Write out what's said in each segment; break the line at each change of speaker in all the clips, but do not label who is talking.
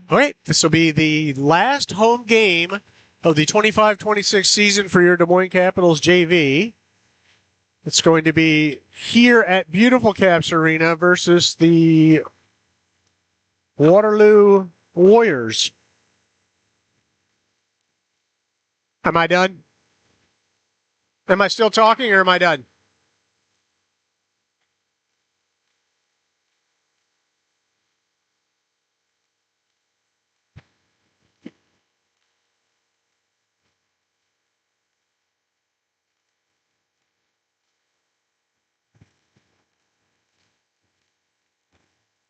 All right, this will be the last home game of the 25-26 season for your Des Moines Capitals JV. It's going to be here at Beautiful Caps Arena versus the Waterloo Warriors. Am I done? Am I still talking or am I done?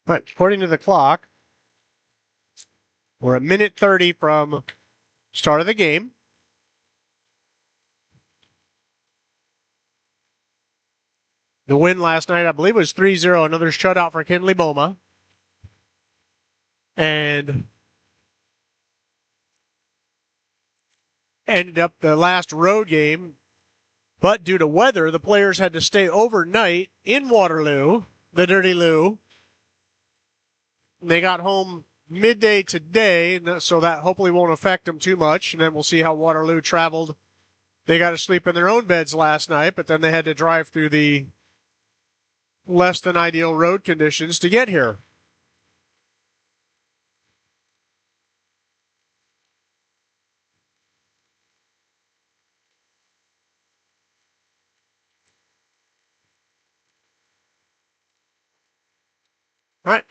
But according to the clock, we're a minute 30 from start of the game. The win last night, I believe, was 3-0. Another shutout for Kinley Boma. And ended up the last road game. But due to weather, the players had to stay overnight in Waterloo, the Dirty Lou. They got home midday today, so that hopefully won't affect them too much. And then we'll see how Waterloo traveled. They got to sleep in their own beds last night, but then they had to drive through the less than ideal road conditions to get here. All right.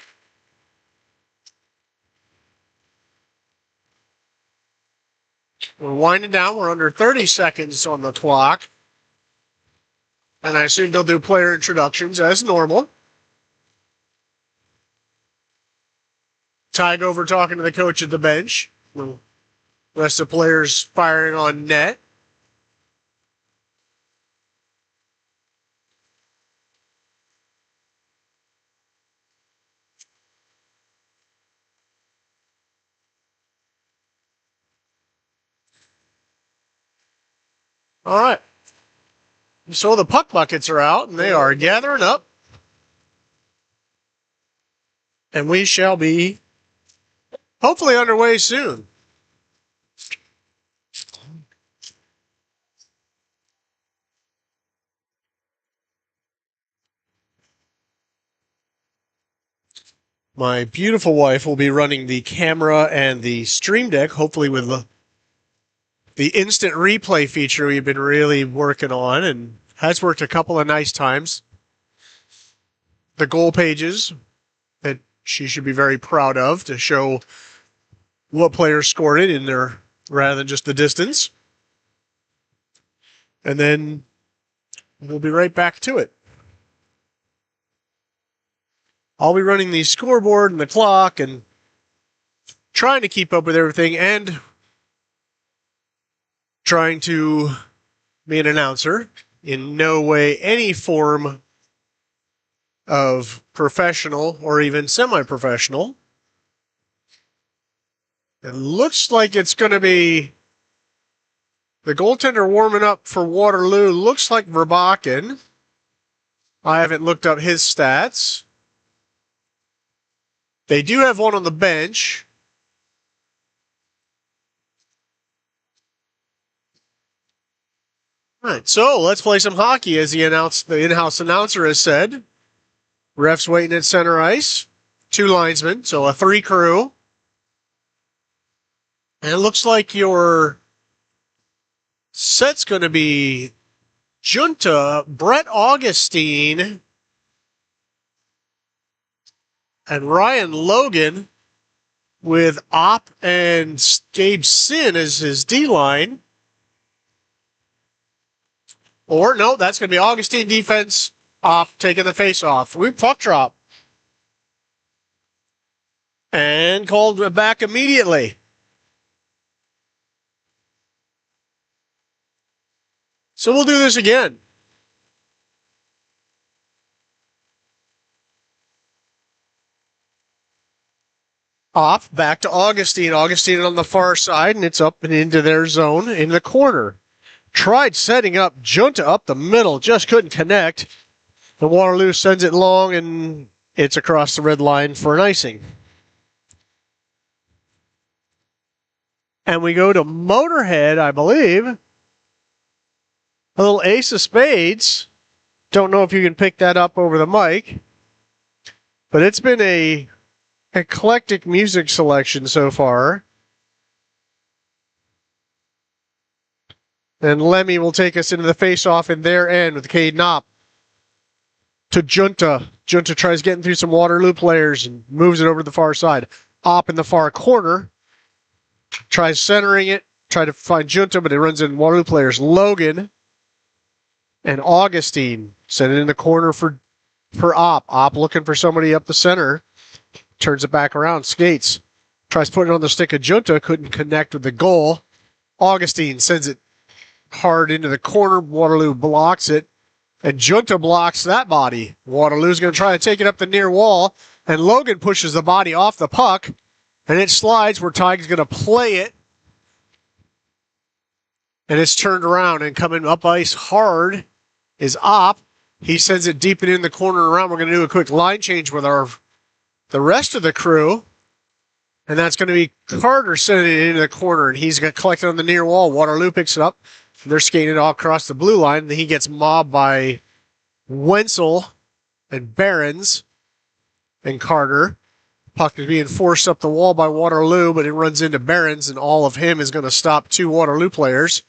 We're winding down. We're under 30 seconds on the clock. And I assume they'll do player introductions as normal. Tig over talking to the coach at the bench. The rest of the players firing on net. All right. So the puck buckets are out, and they are gathering up. And we shall be hopefully underway soon. My beautiful wife will be running the camera and the stream deck, hopefully with the instant replay feature we've been really working on and has worked a couple of nice times. The goal pages that she should be very proud of to show what players scored it in there rather than just the distance. And then we'll be right back to it. I'll be running the scoreboard and the clock and trying to keep up with everything and trying to be an announcer. In no way any form of professional or even semi-professional. It looks like it's going to be the goaltender warming up for Waterloo. Looks like Verbakken. I haven't looked up his stats. They do have one on the bench. All right, so let's play some hockey, as the in-house announcer has said. Refs waiting at center ice. 2 linesmen, so a 3 crew. And it looks like your set's going to be Junta, Brett Augustine, and Ryan Logan with Opp and Gabe Sin as his D-line. Or, no, that's going to be Augustine defense, Opp taking the face-off. We puck drop. And called back immediately. So we'll do this again. Off, back to Augustine. Augustine on the far side, and it's up and into their zone in the corner. Tried setting up Junta up the middle, just couldn't connect. The Waterloo sends it long, and it's across the red line for an icing. And we go to Motorhead, I believe. A little ace of spades. Don't know if you can pick that up over the mic. But it's been a eclectic music selection so far. And Lemmy will take us into the face-off in their end with Cade Knopp to Junta. Junta tries getting through some Waterloo players and moves it over to the far side. Opp in the far corner. Tries centering it. Try to find Junta, but it runs in Waterloo players. Logan and Augustine send it in the corner for Opp. Opp looking for somebody up the center. Turns it back around. Skates. Tries putting it on the stick of Junta. Couldn't connect with the goal. Augustine sends it hard into the corner. Waterloo blocks it. And Junta blocks that body. Waterloo's going to try to take it up the near wall. And Logan pushes the body off the puck. And it slides where Tig's going to play it. And it's turned around. And coming up ice hard is Opp. He sends it deep and in the corner around. We're going to do a quick line change with the rest of the crew. And that's going to be Carter sending it into the corner. And he's got collected on the near wall. Waterloo picks it up. They're skating it all across the blue line. And he gets mobbed by Wenzel and Behrens and Carter. Puck is being forced up the wall by Waterloo, but it runs into Behrens, and all of him is going to stop two Waterloo players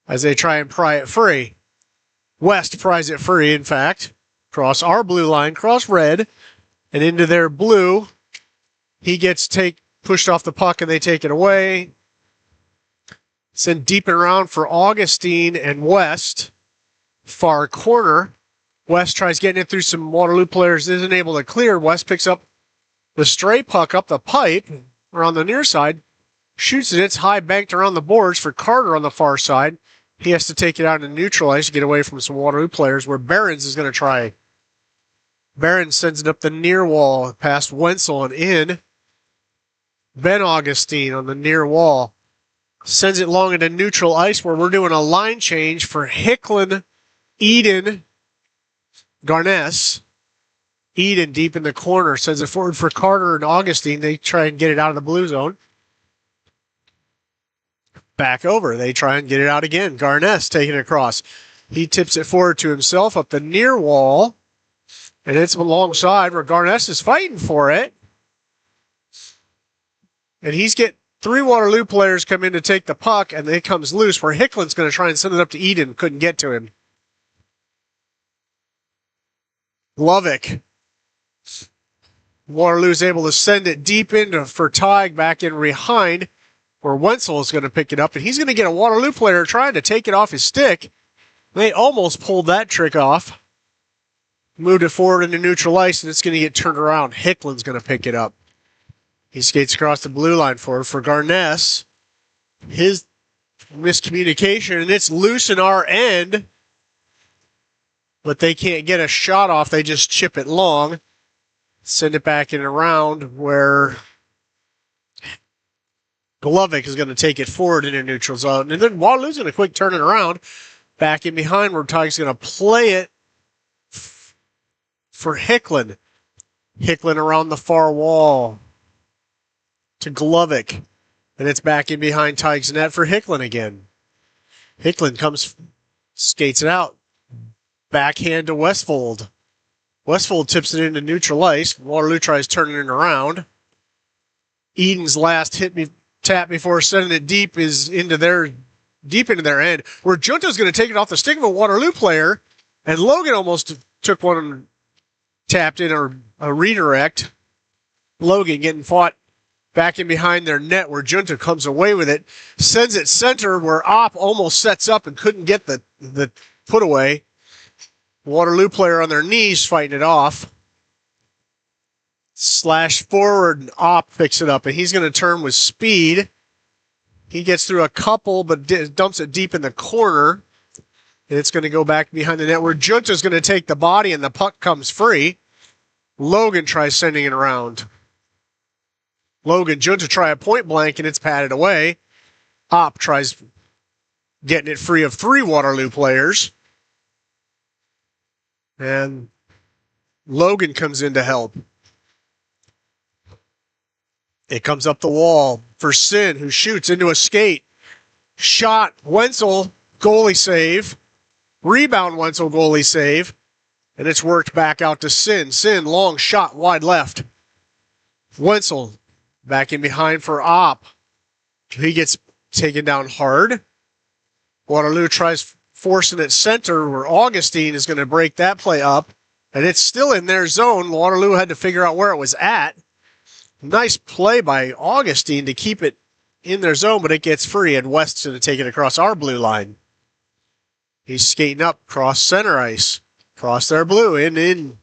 as they try and pry it free. West pries it free, in fact, cross our blue line, cross red, and into their blue. He gets pushed off the puck, and they take it away. Send deep and around for Augustine and West. Far corner. West tries getting it through some Waterloo players, isn't able to clear. West picks up the stray puck up the pipe around the near side, shoots it. It's high banked around the boards for Carter on the far side. He has to take it out into neutral ice to get away from some Waterloo players where Behrens is going to try. Behrens sends it up the near wall past Wenzel and in. Ben Augustine on the near wall sends it long into neutral ice where we're doing a line change for Hicklin, Eden, Garness. Eden deep in the corner sends it forward for Carter and Augustine. They try and get it out of the blue zone. Back over. They try and get it out again. Garness taking it across. He tips it forward to himself up the near wall. And it's alongside where Garness is fighting for it. And he's get three Waterloo players come in to take the puck, and it comes loose where Hicklin's going to try and send it up to Eden. Couldn't get to him. Lovick. Waterloo's able to send it deep into for Tig back in behind where Wenzel is going to pick it up, and he's going to get a Waterloo player trying to take it off his stick. They almost pulled that trick off. Moved it forward into neutral ice, and it's going to get turned around. Hicklin's going to pick it up. He skates across the blue line for Garness. His miscommunication, and it's loose in our end, but they can't get a shot off. They just chip it long. Send it back in and around where Glovic is going to take it forward into neutral zone. And then Waterloo's going to quick turn it around. Back in behind where Tig's going to play it for Hicklin. Hicklin around the far wall to Glovic. And it's back in behind Tig's net for Hicklin again. Hicklin skates it out. Backhand to Westfold. Westfold tips it into neutral ice. Waterloo tries turning it around. Eden's last tap before sending it deep is deep into their end, where Junta's going to take it off the stick of a Waterloo player, and Logan almost took one and tapped in a redirect. Logan getting fought back in behind their net where Junta comes away with it, sends it center where Opp almost sets up and couldn't get the put away. Waterloo player on their knees fighting it off. Slash forward, and Opp picks it up, and he's going to turn with speed. He gets through a couple, but dumps it deep in the corner. And it's going to go back behind the net where Junta's going to take the body, and the puck comes free. Logan tries sending it around. Logan Junta try a point blank, and it's patted away. Opp tries getting it free of 3 Waterloo players. And Logan comes in to help. It comes up the wall for Sin, who shoots into a skate. Shot, Wenzel, goalie save. Rebound, Wenzel, goalie save. And it's worked back out to Sin. Sin, long shot, wide left. Wenzel, back in behind for Opp. He gets taken down hard. Waterloo tries forcing it center, where Augustine is going to break that play up. And it's still in their zone. Waterloo had to figure out where it was at. Nice play by Augustine to keep it in their zone, but it gets free, and West's going to take it across our blue line. He's skating up, cross center ice, cross their blue, in.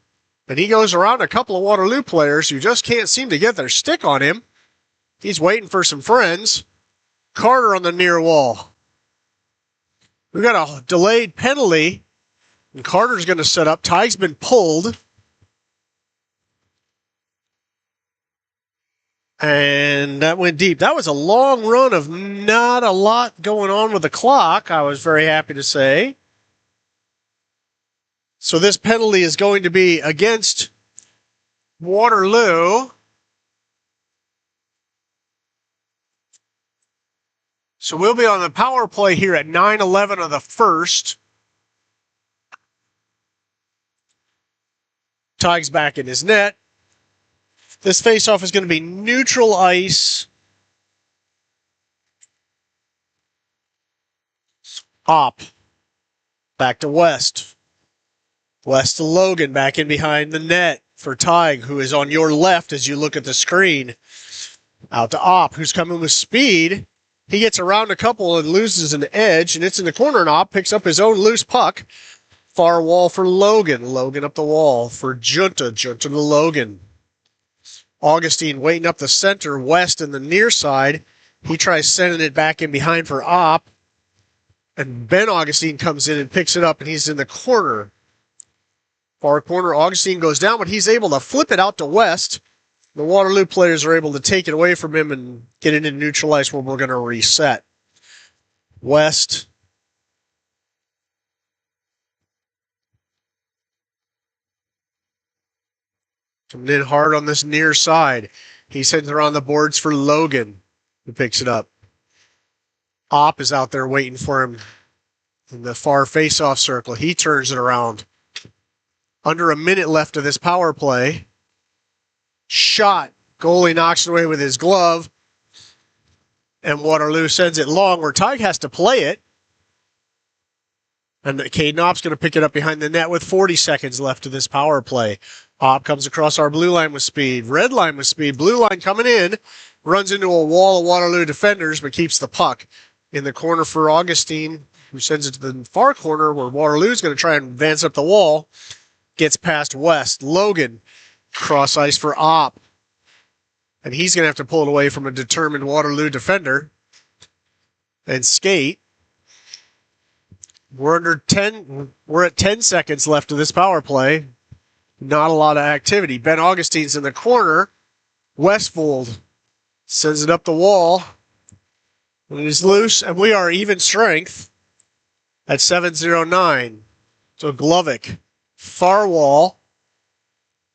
And he goes around a couple of Waterloo players who just can't seem to get their stick on him. He's waiting for some friends. Carter on the near wall. We got a delayed penalty, and Carter's going to set up. Tig's been pulled. And that went deep. That was a long run of not a lot going on with the clock, I was very happy to say. So this penalty is going to be against Waterloo. So we'll be on the power play here at 9:11 of the first. Tig's back in his net. This faceoff is going to be neutral ice. Opp. Back to West. West to Logan, back in behind the net for Tig, who is on your left as you look at the screen. Out to Opp, who's coming with speed. He gets around a couple and loses an edge, and it's in the corner, and Opp picks up his own loose puck. Far wall for Logan. Logan up the wall for Junta. Junta to Logan. Augustine waiting up the center, West in the near side. He tries sending it back in behind for Opp. And Ben Augustine comes in and picks it up, and he's in the corner. Far corner, Augustine goes down, but he's able to flip it out to West. The Waterloo players are able to take it away from him and get it in neutral ice where we're going to reset. West. Coming in hard on this near side. He sends it around the boards for Logan, who picks it up. Opp is out there waiting for him in the far face-off circle. He turns it around. Under a minute left of this power play. Shot. Goalie knocks it away with his glove. And Waterloo sends it long where Tig has to play it. And Caden Opp's going to pick it up behind the net with 40 seconds left of this power play. Opp comes across our blue line with speed. Red line with speed. Blue line coming in. Runs into a wall of Waterloo defenders, but keeps the puck in the corner for Augustine, who sends it to the far corner where Waterloo's going to try and advance up the wall. Gets past West. Logan, cross ice for Opp. And he's going to have to pull it away from a determined Waterloo defender and skate. We're at 10 seconds left of this power play. Not a lot of activity. Ben Augustine's in the corner. Westfold sends it up the wall. And it is loose, and we are even strength at 7:09. So Glovic, far wall,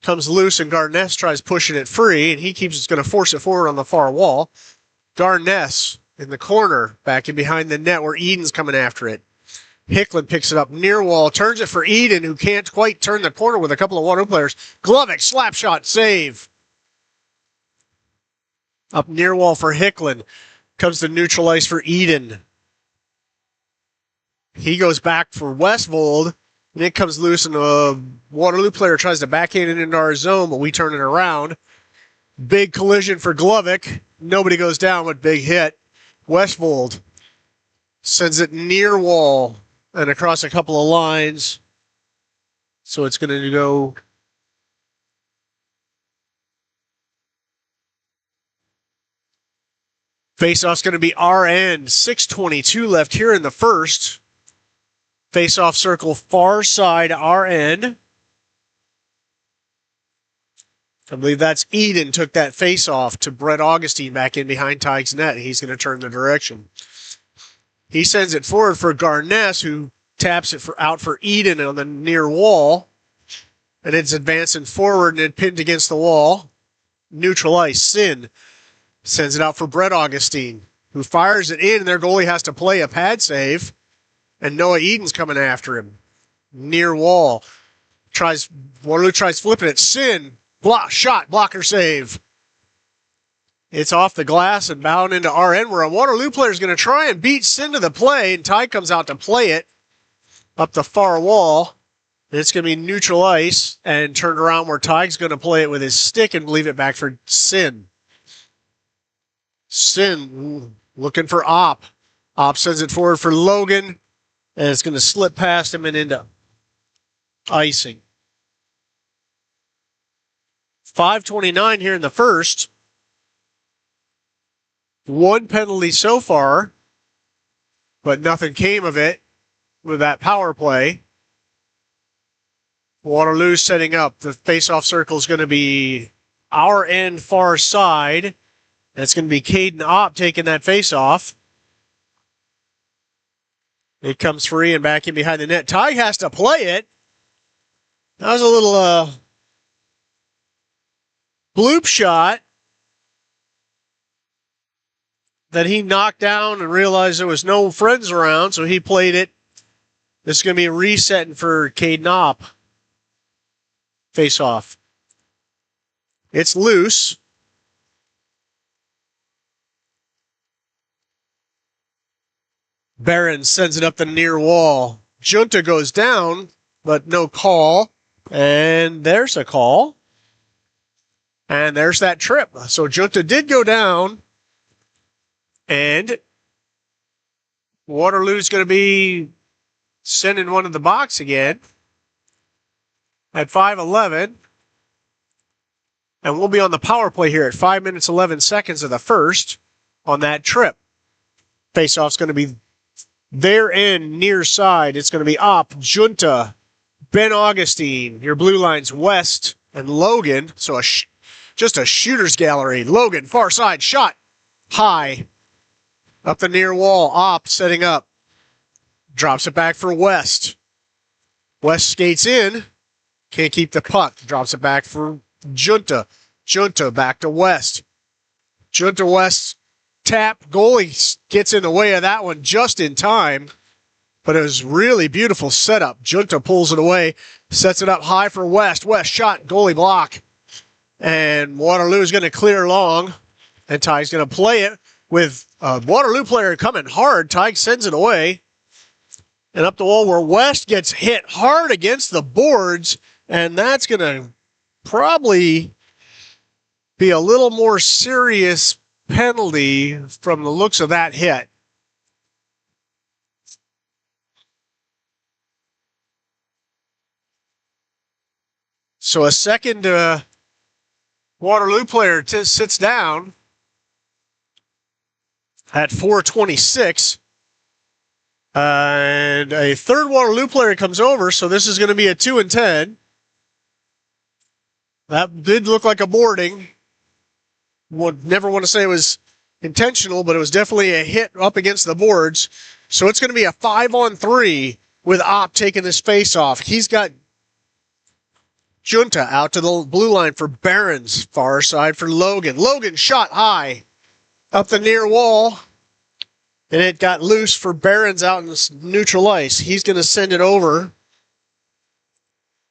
comes loose, and Garness tries pushing it free, and he keeps going to force it forward on the far wall. Garness in the corner, back in behind the net where Eden's coming after it. Hicklin picks it up near wall, turns it for Eden, who can't quite turn the corner with a couple of Waterloo players. Glovic, slap shot, save. Up near wall for Hicklin. Comes to neutral ice for Eden. He goes back for Westvold, and it comes loose, and a Waterloo player tries to backhand it into our zone, but we turn it around. Big collision for Glovic. Nobody goes down, but big hit. Westvold sends it near wall and across a couple of lines. So it's going to go face-off's going to be our end. 6:22 left here in the first. Face-off circle far side, our end. I believe that's Eden took that face off to Brett Augustine back in behind Tig's net. He's going to turn the direction. He sends it forward for Garness, who taps it out for Eden on the near wall. And it's advancing forward and it pinned against the wall. Neutral ice. Sin sends it out for Brett Augustine, who fires it in, and their goalie has to play a pad save. And Noah Eden's coming after him. Near wall. Waterloo tries flipping it. Sin. Shot. Blocker save. It's off the glass and bound into our end, where a Waterloo player is going to try and beat Sin to the play, and Ty comes out to play it up the far wall. It's going to be neutral ice and turned around where Ty's going to play it with his stick and leave it back for Sin. Sin looking for Opp. Opp sends it forward for Logan, and it's going to slip past him and into icing. 5:29 here in the first. One penalty so far, but nothing came of it with that power play. Waterloo setting up. The face-off circle is going to be our end far side. And it's going to be Caden Opp taking that face-off. It comes free and back in behind the net. Ty has to play it. That was a little bloop shot that he knocked down and realized there was no friends around, so he played it. This is going to be a resetting for Caden Opp. Face off. It's loose. Barron sends it up the near wall. Junta goes down, but no call. And there's a call. And there's that trip. So Junta did go down. And Waterloo's going to be sending one in the box again at 5:11. And we'll be on the power play here at 5 minutes, 11 seconds of the first on that trip. Faceoff's going to be their end near side. It's going to be Opp, Junta, Ben Augustine, your blue lines west, and Logan. So just a shooter's gallery. Logan, far side, shot, high. Up the near wall, Opp setting up. Drops it back for West. West skates in. Can't keep the puck. Drops it back for Junta. Junta back to West. Junta West tap. Goalie gets in the way of that one just in time. But it was really beautiful setup. Junta pulls it away. Sets it up high for West. West shot. Goalie block. And Waterloo is going to clear long. And Ty's going to play it with a Waterloo player coming hard. Ty sends it away. And up the wall where West gets hit hard against the boards. And that's going to probably be a little more serious penalty from the looks of that hit. So a second Waterloo player sits down at 4:26. And a third Waterloo player comes over, so this is going to be a 2-10. That did look like a boarding. Would never want to say it was intentional, but it was definitely a hit up against the boards. So it's going to be a 5-on-3 with Opp taking this face off. He's got Junta out to the blue line for Barron's, far side for Logan. Logan shot high up the near wall. And it got loose for Barron's out in this neutral ice. He's going to send it over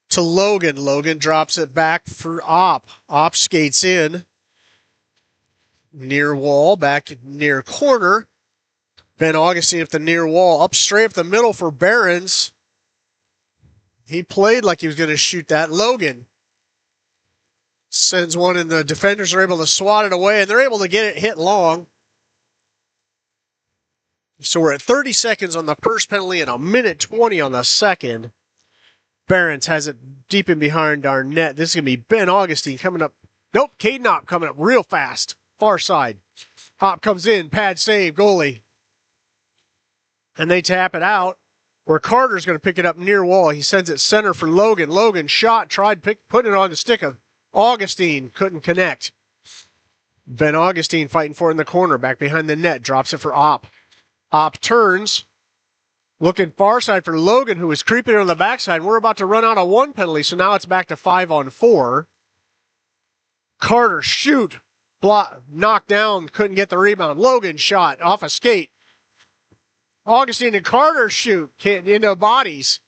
to Logan. Logan drops it back for Opp. Opp skates in. Near wall, back near corner. Ben Augustine at the near wall. Up straight up the middle for Barron's. He played like he was going to shoot that. Logan sends one, and the defenders are able to swat it away, and they're able to get it hit long. So we're at 30 seconds on the first penalty and a minute 20 on the second. Barron's has it deep in behind our net. This is going to be Ben Augustine coming up. Nope, Caden Opp coming up real fast. Far side. Opp comes in, pad save, goalie. And they tap it out, where Carter's going to pick it up near wall. He sends it center for Logan. Logan shot, tried putting it on the stick of Augustine couldn't connect. Ben Augustine fighting for it in the corner, back behind the net, drops it for Opp. Opp turns, looking far side for Logan, who was creeping on the backside. We're about to run out of one penalty, so now it's back to 5-on-4. Carter, shoot. Block, knocked down, couldn't get the rebound. Logan shot off a skate. Augustine and Carter shoot, can't into bodies.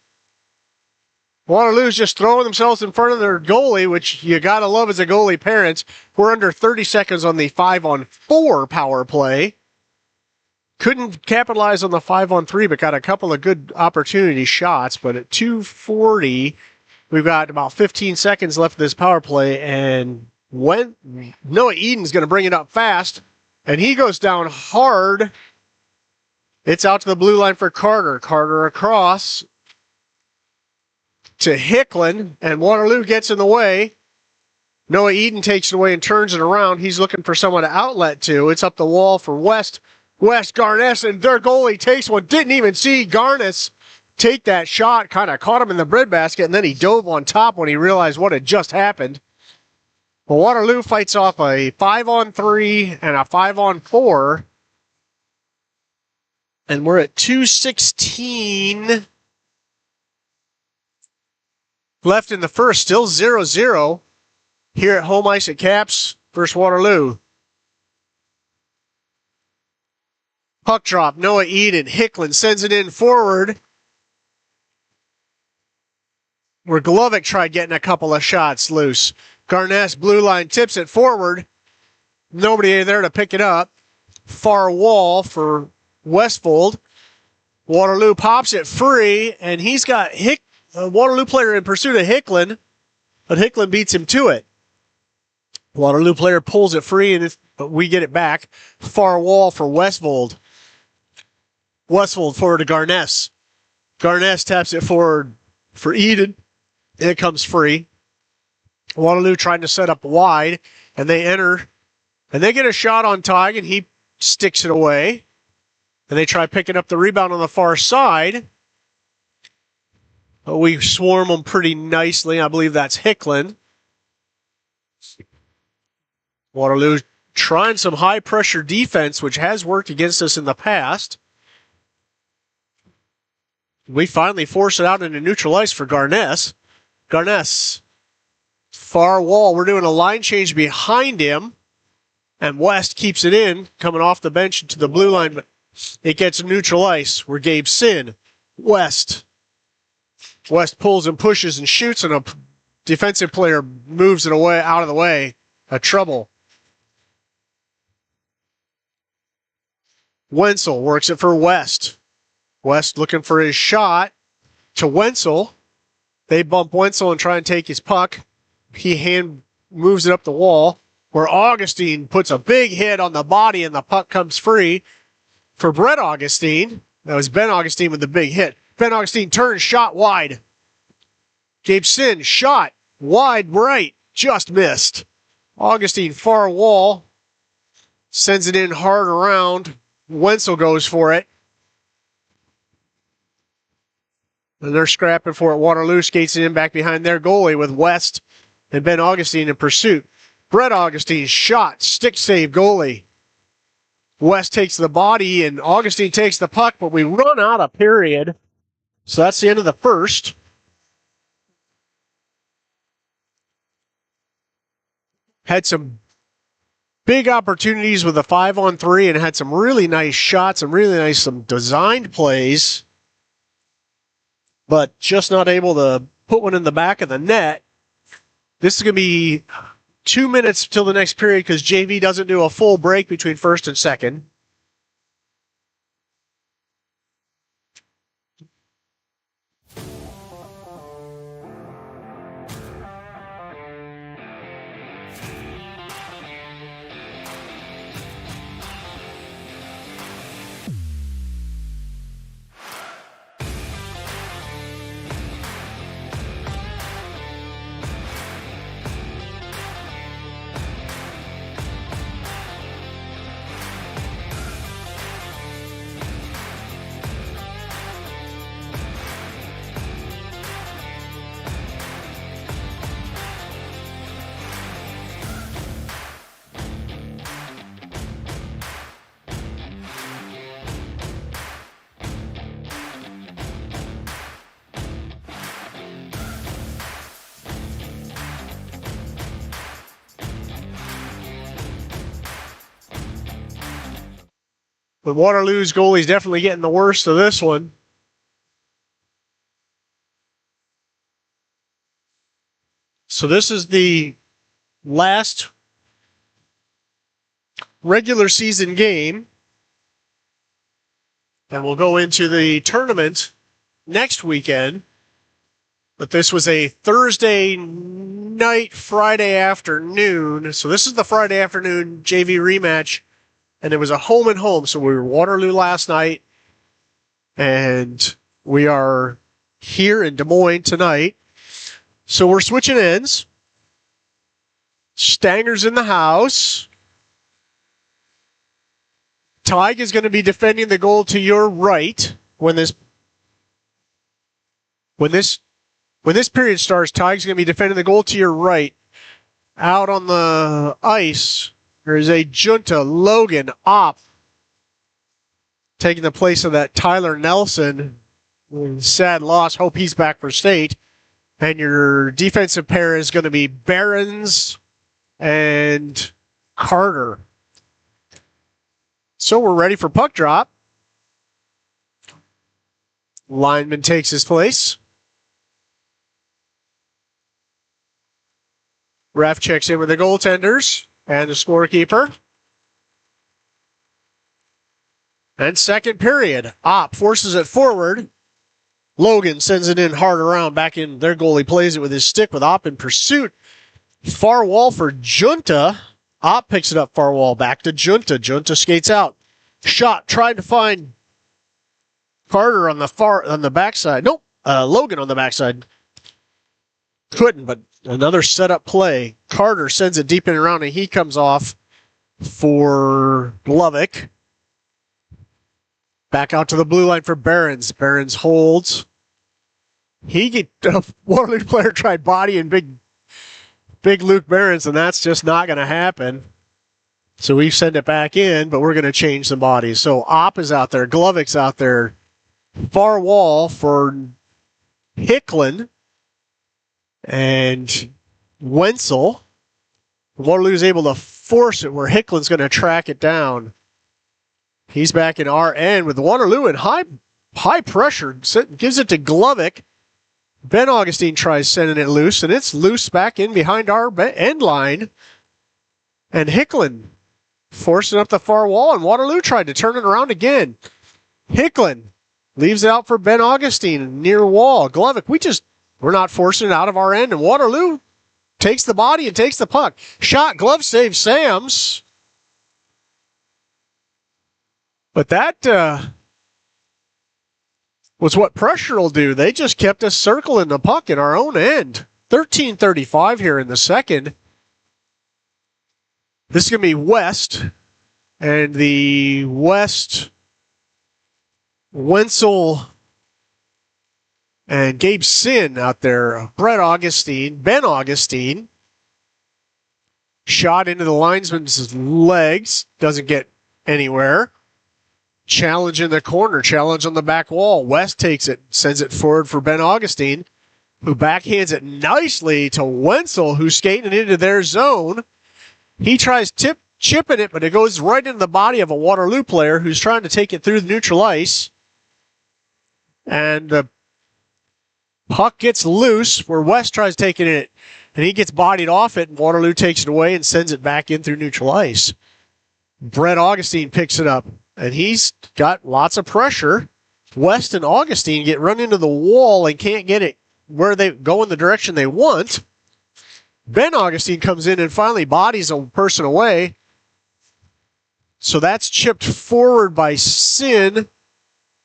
Waterloo's just throwing themselves in front of their goalie, which you gotta love as a goalie parents. We're under 30 seconds on the 5-on-4 power play. Couldn't capitalize on the 5-on-3, but got a couple of good opportunity shots. But at 2:40, we've got about 15 seconds left of this power play, and when Noah Eden's going to bring it up fast, and he goes down hard. It's out to the blue line for Carter. Carter across to Hicklin, and Waterloo gets in the way. Noah Eden takes it away and turns it around. He's looking for someone to outlet to. It's up the wall for West Garness, and their goalie takes one. Didn't even see Garness take that shot. Kind of caught him in the breadbasket, and then he dove on top when he realized what had just happened. Well, Waterloo fights off a 5-on-3 and a 5-on-4. And we're at 2:16 left in the first. Still 0-0 here at home ice at Caps versus Waterloo. Puck drop. Noah Eden. Hicklin sends it in forward, where Glovic tried getting a couple of shots loose. Garness, blue line, tips it forward. Nobody there to pick it up. Far wall for Westfold. Waterloo pops it free, and he's got a Waterloo player in pursuit of Hicklin, but Hicklin beats him to it. Waterloo player pulls it free, but we get it back. Far wall for Westfold. Westfold forward to Garness. Garness taps it forward for Eden. It comes free. Waterloo trying to set up wide, and they enter, and they get a shot on Tig, and he sticks it away. And they try picking up the rebound on the far side. But we swarm them pretty nicely. I believe that's Hicklin. Waterloo trying some high-pressure defense, which has worked against us in the past. We finally force it out into neutral ice for Garness. Garness, far wall. We're doing a line change behind him. And West keeps it in, coming off the bench to the blue line. But it gets neutral ice. We're Gabe Sin. West pulls and pushes and shoots, and a defensive player moves it away, out of the way. A trouble. Wenzel works it for West. West looking for his shot to Wenzel. They bump Wenzel and try and take his puck. He moves it up the wall, where Augustine puts a big hit on the body, and the puck comes free for Brett Augustine. That was Ben Augustine with the big hit. Ben Augustine turns, shot wide. Gabe Sin, shot wide right, just missed. Augustine, far wall, sends it in hard around. Wenzel goes for it. And they're scrapping for it. Waterloo skates it in back behind their goalie with West and Ben Augustine in pursuit. Brett Augustine, shot, stick save goalie. West takes the body, and Augustine takes the puck, but we run out of period. So that's the end of the first. Had some big opportunities with a 5-on-3 and had some really nice shots and really nice some designed plays, but just not able to put one in the back of the net. This is going to be 2 minutes till the next period because JV doesn't do a full break between first and second. But Waterloo's goalie's definitely getting the worst of this one. So this is the last regular season game. And we'll go into the tournament next weekend. But this was a Thursday night, Friday afternoon. So this is the Friday afternoon JV rematch. And it was a home and home. So we were Waterloo last night. And we are here in Des Moines tonight. So we're switching ends. Stanger's in the house. Tig is going to be defending the goal to your right when this period starts. Tig's going to be defending the goal to your right. Out on the ice, there is a Junta Logan Opp taking the place of that Tyler Nelson. Sad loss. Hope he's back for state. And your defensive pair is going to be Behrens and Carter. So we're ready for puck drop. Lineman takes his place. Ref checks in with the goaltenders and the scorekeeper. And second period. Opp forces it forward. Logan sends it in hard around. Back in, their goalie plays it with his stick with Opp in pursuit. Far wall for Junta. Opp picks it up far wall. Back to Junta. Junta skates out. Shot. Tried to find Carter on the backside. Nope. Logan on the backside. Couldn't, but another setup play. Carter sends it deep in and around, and he comes off for Glovic. Back out to the blue line for Behrens. Behrens holds. Waterloo player tried bodying big Luke Behrens, and that's just not going to happen. So we send it back in, but we're going to change some bodies. So Opp is out there. Glovic's out there. Far wall for Hicklin and Wenzel. Waterloo's able to force it where Hicklin's going to track it down. He's back in our end with Waterloo in high pressure. Gives it to Glovic. Ben Augustine tries sending it loose, and it's loose back in behind our end line. And Hicklin forcing up the far wall, and Waterloo tried to turn it around again. Hicklin leaves it out for Ben Augustine near wall. Glovic, we're not forcing it out of our end, and Waterloo takes the body and takes the puck. Shot, glove save, Sams. But that was what pressure will do. They just kept us circling the puck in our own end. 13:35 here in the second. This is going to be West. And the West, Wenzel and Gabe Sin out there. Ben Augustine. Shot into the linesman's legs. Doesn't get anywhere. Challenge in the corner. Challenge on the back wall. West takes it. Sends it forward for Ben Augustine, who backhands it nicely to Wenzel, who's skating into their zone. He tries chipping it, but it goes right into the body of a Waterloo player who's trying to take it through the neutral ice. And the puck gets loose where West tries taking it, and he gets bodied off it, and Waterloo takes it away and sends it back in through neutral ice. Brett Augustine picks it up, and he's got lots of pressure. West and Augustine get run into the wall and can't get it where they go in the direction they want. Ben Augustine comes in and finally bodies a person away. So that's chipped forward by Sin.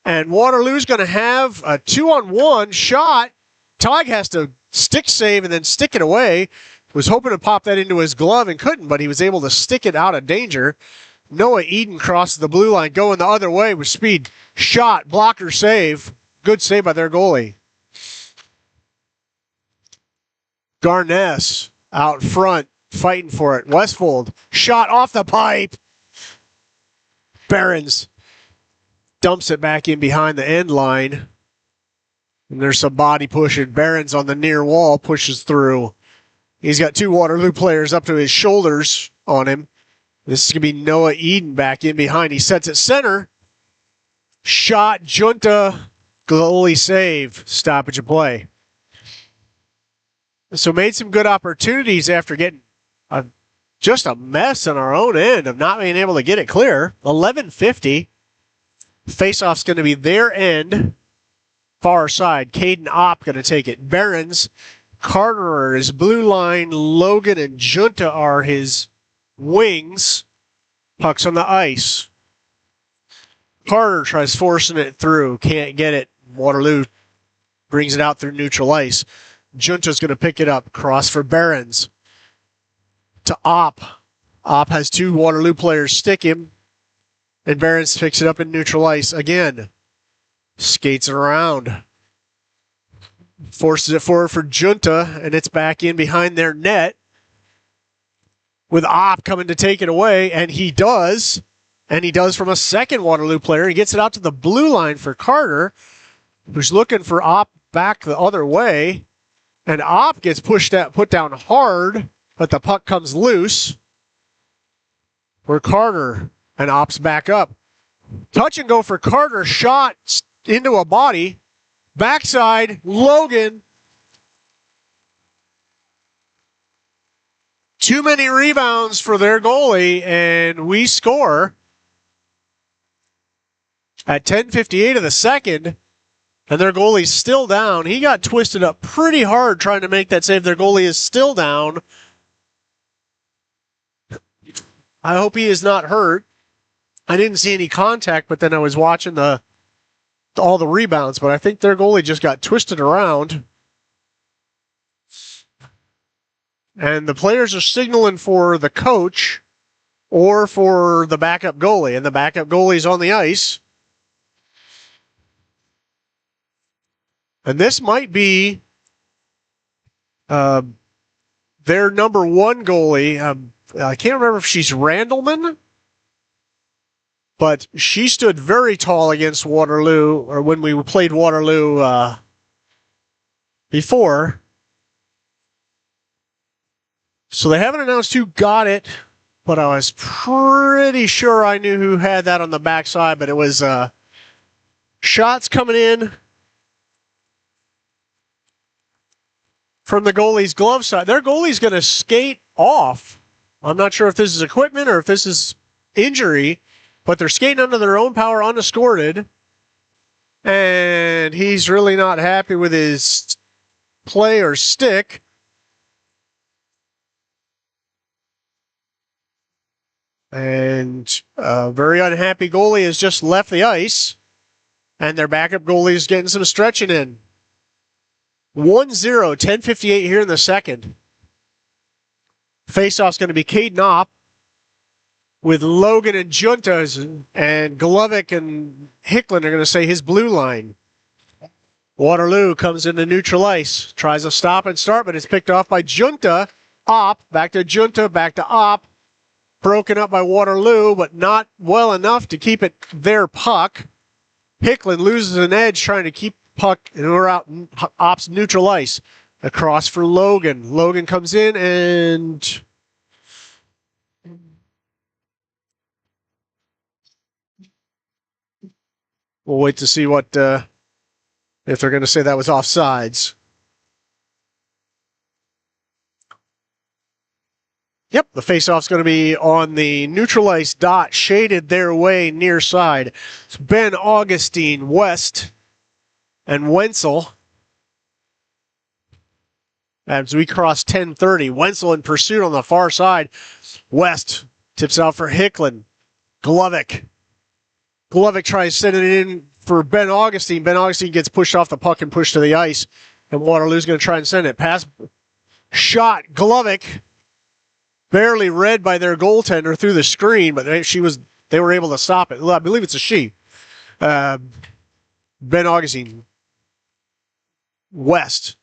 And Waterloo's going to have a 2-on-1 shot. Tig has to stick save and then stick it away. Was hoping to pop that into his glove and couldn't, but he was able to stick it out of danger. Noah Eden crosses the blue line, going the other way with speed. Shot, blocker save. Good save by their goalie. Garness out front, fighting for it. Westfold, shot off the pipe. Behrens dumps it back in behind the end line. And there's some body pushing. Behrens on the near wall pushes through. He's got two Waterloo players up to his shoulders on him. This is going to be Noah Eden back in behind. He sets it center. Shot, Junta, goalie save, stoppage of play. So made some good opportunities after getting just a mess on our own end of not being able to get it clear. 11:50. Faceoff's going to be their end. Far side. Caden Opp going to take it. Behrens, Carter are his blue line. Logan and Junta are his wings. Puck's on the ice. Carter tries forcing it through. Can't get it. Waterloo brings it out through neutral ice. Junta's going to pick it up. Cross for Behrens. To Opp. Opp has two Waterloo players stick him. And Behrens picks it up in neutral ice again. Skates it around. Forces it forward for Junta, and it's back in behind their net. With Opp coming to take it away, and he does. And he does from a second Waterloo player. He gets it out to the blue line for Carter, who's looking for Opp back the other way. And Opp gets put down hard, but the puck comes loose. For Carter, and Opp's back up. Touch and go for Carter. Shot into a body. Backside, Logan. Too many rebounds for their goalie, and we score at 10:58 of the second, and their goalie's still down. He got twisted up pretty hard trying to make that save. Their goalie is still down. I hope he is not hurt. I didn't see any contact, but then I was watching all the rebounds, but I think their goalie just got twisted around. And the players are signaling for the coach or for the backup goalie, and the backup goalie's on the ice. And this might be their number one goalie. I can't remember if she's Randleman, but she stood very tall against Waterloo, or when we played Waterloo before. So they haven't announced who got it, but I was pretty sure I knew who had that on the backside, but it was shots coming in from the goalie's glove side. Their goalie's going to skate off. I'm not sure if this is equipment or if this is injury, but they're skating under their own power unescorted, and he's really not happy with his play or stick. And a very unhappy goalie has just left the ice, and their backup goalie is getting some stretching in. 1-0, 10:58 here in the second. Faceoff's going to be Caden Opp with Logan and Juntas, and Glovic and Hicklin are going to say his blue line. Waterloo comes into neutral ice, tries a stop and start, but it's picked off by Junta. Opp, back to Junta, back to Opp. Broken up by Waterloo, but not well enough to keep it their puck. Hicklin loses an edge trying to keep puck, and we're out in Opp's neutral ice. Across for Logan. Logan comes in, and we'll wait to see what if they're going to say that was offsides. Yep, the faceoff's going to be on the neutral ice dot, shaded their way near side. It's Ben Augustine, West, and Wenzel. As we cross 10:30, Wenzel in pursuit on the far side. West tips out for Hicklin. Glovic. Glovic tries sending it in for Ben Augustine. Ben Augustine gets pushed off the puck and pushed to the ice. And Waterloo's going to try and send it. Pass. Shot. Glovic. Barely read by their goaltender through the screen, but they were able to stop it. I believe it's a she. Ben Augustine. West.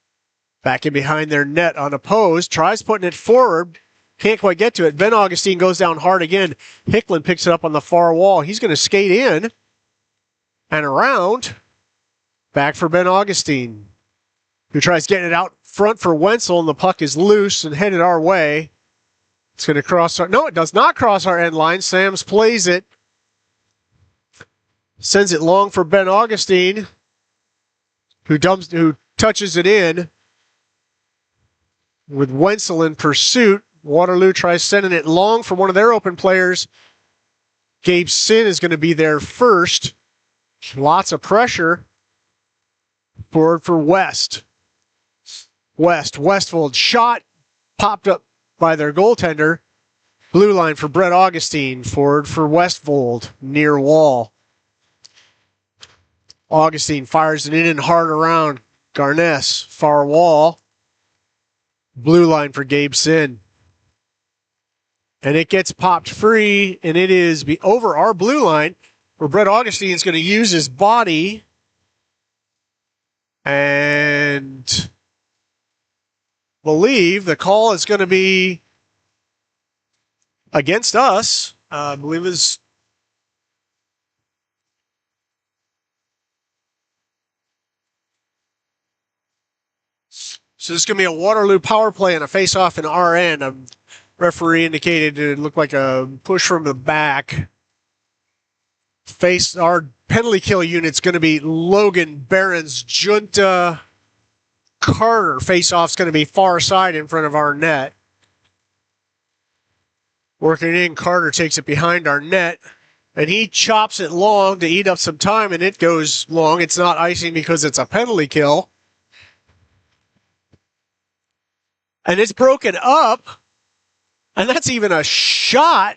Back in behind their net unopposed. Tries putting it forward. Can't quite get to it. Ben Augustine goes down hard again. Hicklin picks it up on the far wall. He's going to skate in and around. Back for Ben Augustine, who tries getting it out front for Wenzel, and the puck is loose and headed our way. It's going to cross our... No, it does not cross our end line. Sams plays it. Sends it long for Ben Augustine, who touches it in with Wenzel in pursuit. Waterloo tries sending it long for one of their open players. Gabe Sin is going to be there first. Lots of pressure. Forward for West. Westfold shot popped up by their goaltender. Blue line for Brett Augustine. Forward for Westfold. Near wall. Augustine fires it in and hard around. Garness. Far wall. Blue line for Gabe Sin. And it gets popped free, and it is over our blue line, where Brett Augustine is going to use his body and believe the call is going to be against us. I believe is so this is going to be a Waterloo power play and a face-off in our end. A referee indicated it looked like a push from the back. Our penalty kill unit's going to be Logan, Barons, Junta, Carter. Face-off's going to be far side in front of our net. Working it in, Carter takes it behind our net, and he chops it long to eat up some time, and it goes long. It's not icing because it's a penalty kill. And it's broken up, and that's even a shot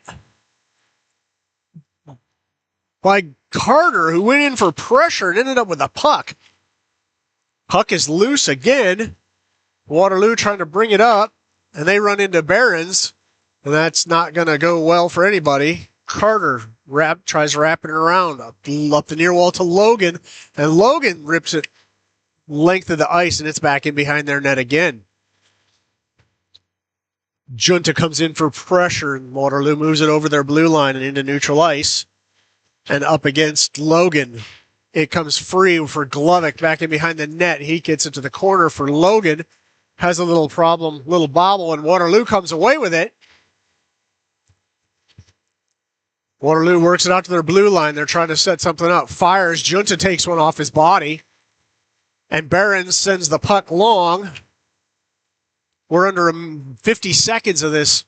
by Carter, who went in for pressure and ended up with a puck. Puck is loose again. Waterloo trying to bring it up, and they run into Barons, and that's not going to go well for anybody. Carter tries wrapping it around up the near wall to Logan, and Logan rips it length of the ice, and it's back in behind their net again. Junta comes in for pressure, and Waterloo moves it over their blue line and into neutral ice. And up against Logan. It comes free for Glovic back in behind the net. He gets it to the corner for Logan. Has a little problem, little bobble, and Waterloo comes away with it. Waterloo works it out to their blue line. They're trying to set something up. Fires. Junta takes one off his body. And Barons sends the puck long. We're under 50 seconds of this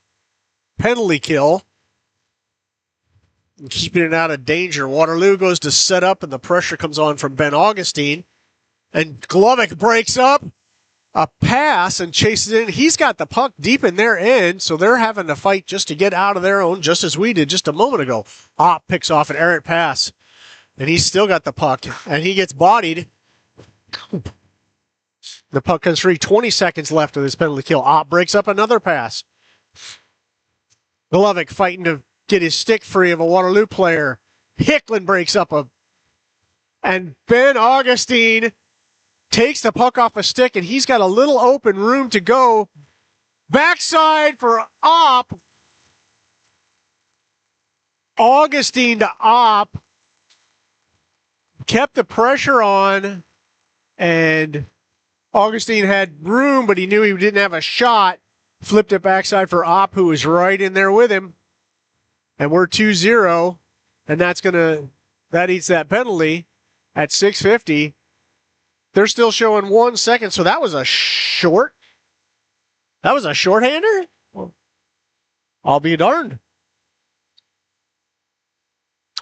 penalty kill. And keeping it out of danger. Waterloo goes to set up, and the pressure comes on from Ben Augustine. And Glovic breaks up a pass and chases in. He's got the puck deep in their end, so they're having to fight just to get out of their own, just as we did just a moment ago. Opp picks off an errant pass, and he's still got the puck, and he gets bodied. The puck comes free. 20 seconds left of this penalty kill. Opp breaks up another pass. Glovic fighting to get his stick free of a Waterloo player. Hicklin breaks up and Ben Augustine takes the puck off a stick, and he's got a little open room to go. Backside for Opp. Augustine to Opp. Kept the pressure on, and Augustine had room, but he knew he didn't have a shot. Flipped it backside for Opp, who was right in there with him. And we're 2-0, and that eats that penalty at 6:50. They're still showing 1 second, so that was a shorthander? Well, I'll be darned.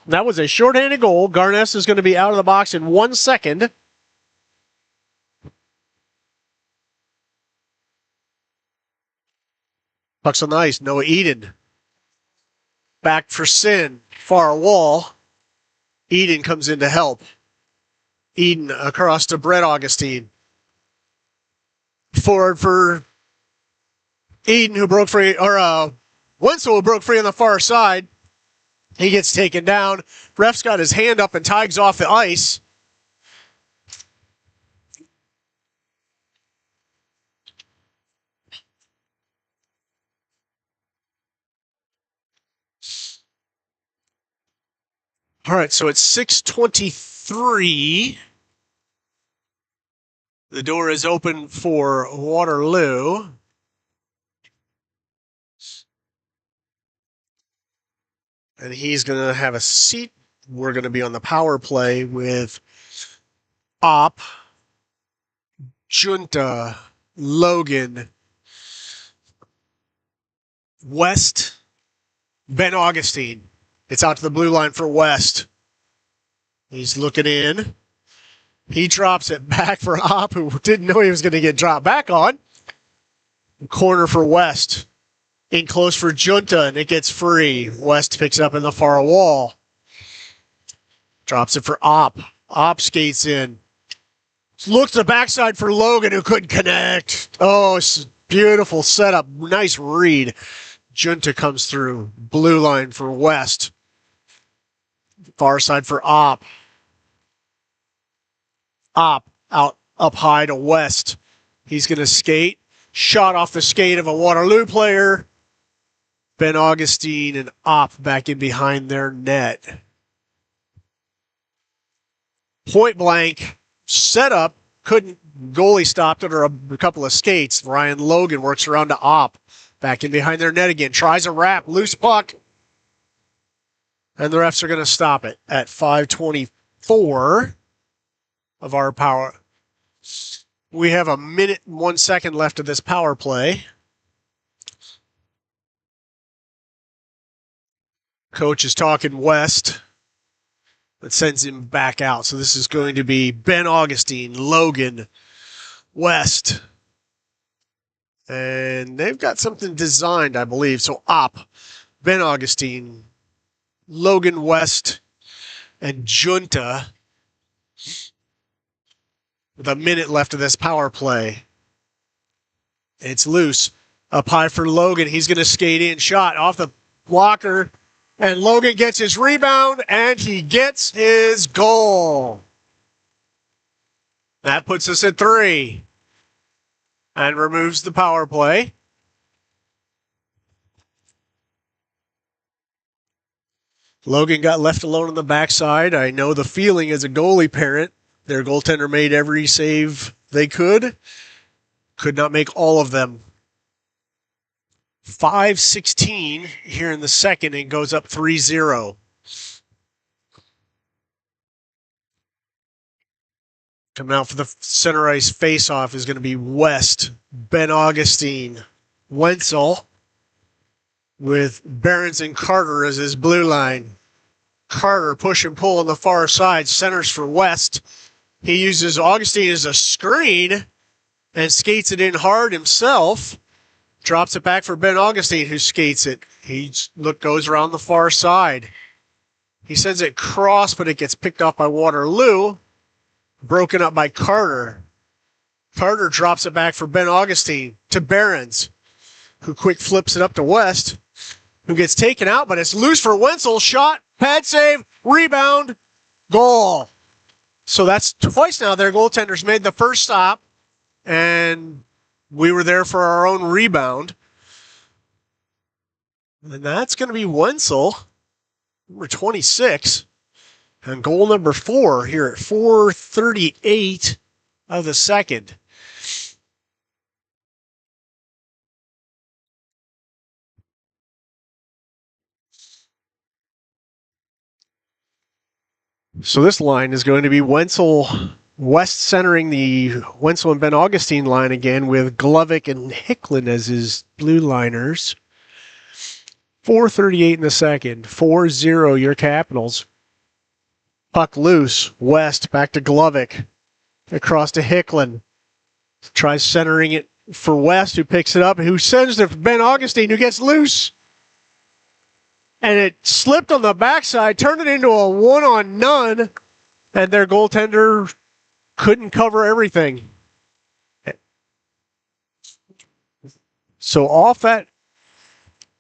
That was a shorthanded goal. Garness is going to be out of the box in 1 second. Puck's on the ice. Noah Eden. Back for Sin. Far wall. Eden comes in to help. Eden across to Brett Augustine. Forward for Eden, who broke free, or Wenzel, who broke free on the far side. He gets taken down. Ref's got his hand up and tags off the ice. All right, so it's 6:23. The door is open for Waterloo. And he's going to have a seat. We're going to be on the power play with Op, Junta, Logan, West, Ben Augustine. It's out to the blue line for West. He's looking in. He drops it back for Op, who didn't know he was going to get dropped back on. Corner for West. In close for Junta, and it gets free. West picks it up in the far wall. Drops it for Op. Op skates in. Looks to the backside for Logan, who couldn't connect. Oh, beautiful setup. Nice read. Junta comes through. Blue line for West. Far side for Op. Op out up high to West. He's going to skate. Shot off the skate of a Waterloo player. Ben Augustine and Op back in behind their net. Point blank setup. Couldn't. Goalie stopped it or a couple of skates. Ryan Logan works around to Op. Back in behind their net again. Tries a wrap. Loose puck. And the refs are going to stop it at 5:24 of our power. We have a minute and 1 second left of this power play. Coach is talking West, but sends him back out. So this is going to be Ben Augustine, Logan, West. And they've got something designed, I believe. So Op, Ben Augustine, Logan West, and Junta. With a minute left of this power play. It's loose. Up high for Logan. He's going to skate in. Shot off the blocker. And Logan gets his rebound, and he gets his goal. That puts us at 3. And removes the power play. Logan got left alone on the backside. I know the feeling as a goalie parent. Their goaltender made every save they could. Could not make all of them. 5:16 here in the second and goes up 3-0. Coming out for the center ice face-off is going to be West, Ben Augustine, Wenzel, with Behrens and Carter as his blue line. Carter push and pull on the far side, centers for West. He uses Augustine as a screen and skates it in hard himself. Drops it back for Ben Augustine, who skates it. He goes around the far side. He sends it cross, but it gets picked off by Waterloo. Broken up by Carter. Carter drops it back for Ben Augustine to Behrens, who quick flips it up to West, who gets taken out, but it's loose for Wenzel. Shot, pad save, rebound, goal. So that's twice now their goaltenders made the first stop, and we were there for our own rebound. And that's going to be Wenzel, number 26. And goal number 4 here at 4:38 of the second. So this line is going to be Wenzel, West centering the Wenzel and Ben Augustine line again with Glovic and Hicklin as his blue liners. 4:38 in the second. 4-0 your Capitals. Puck loose. West back to Glovic. Across to Hicklin. Tries centering it for West, who picks it up, who sends it for Ben Augustine, who gets loose. And it slipped on the backside, turned it into a one-on-none, and their goaltender couldn't cover everything. So off that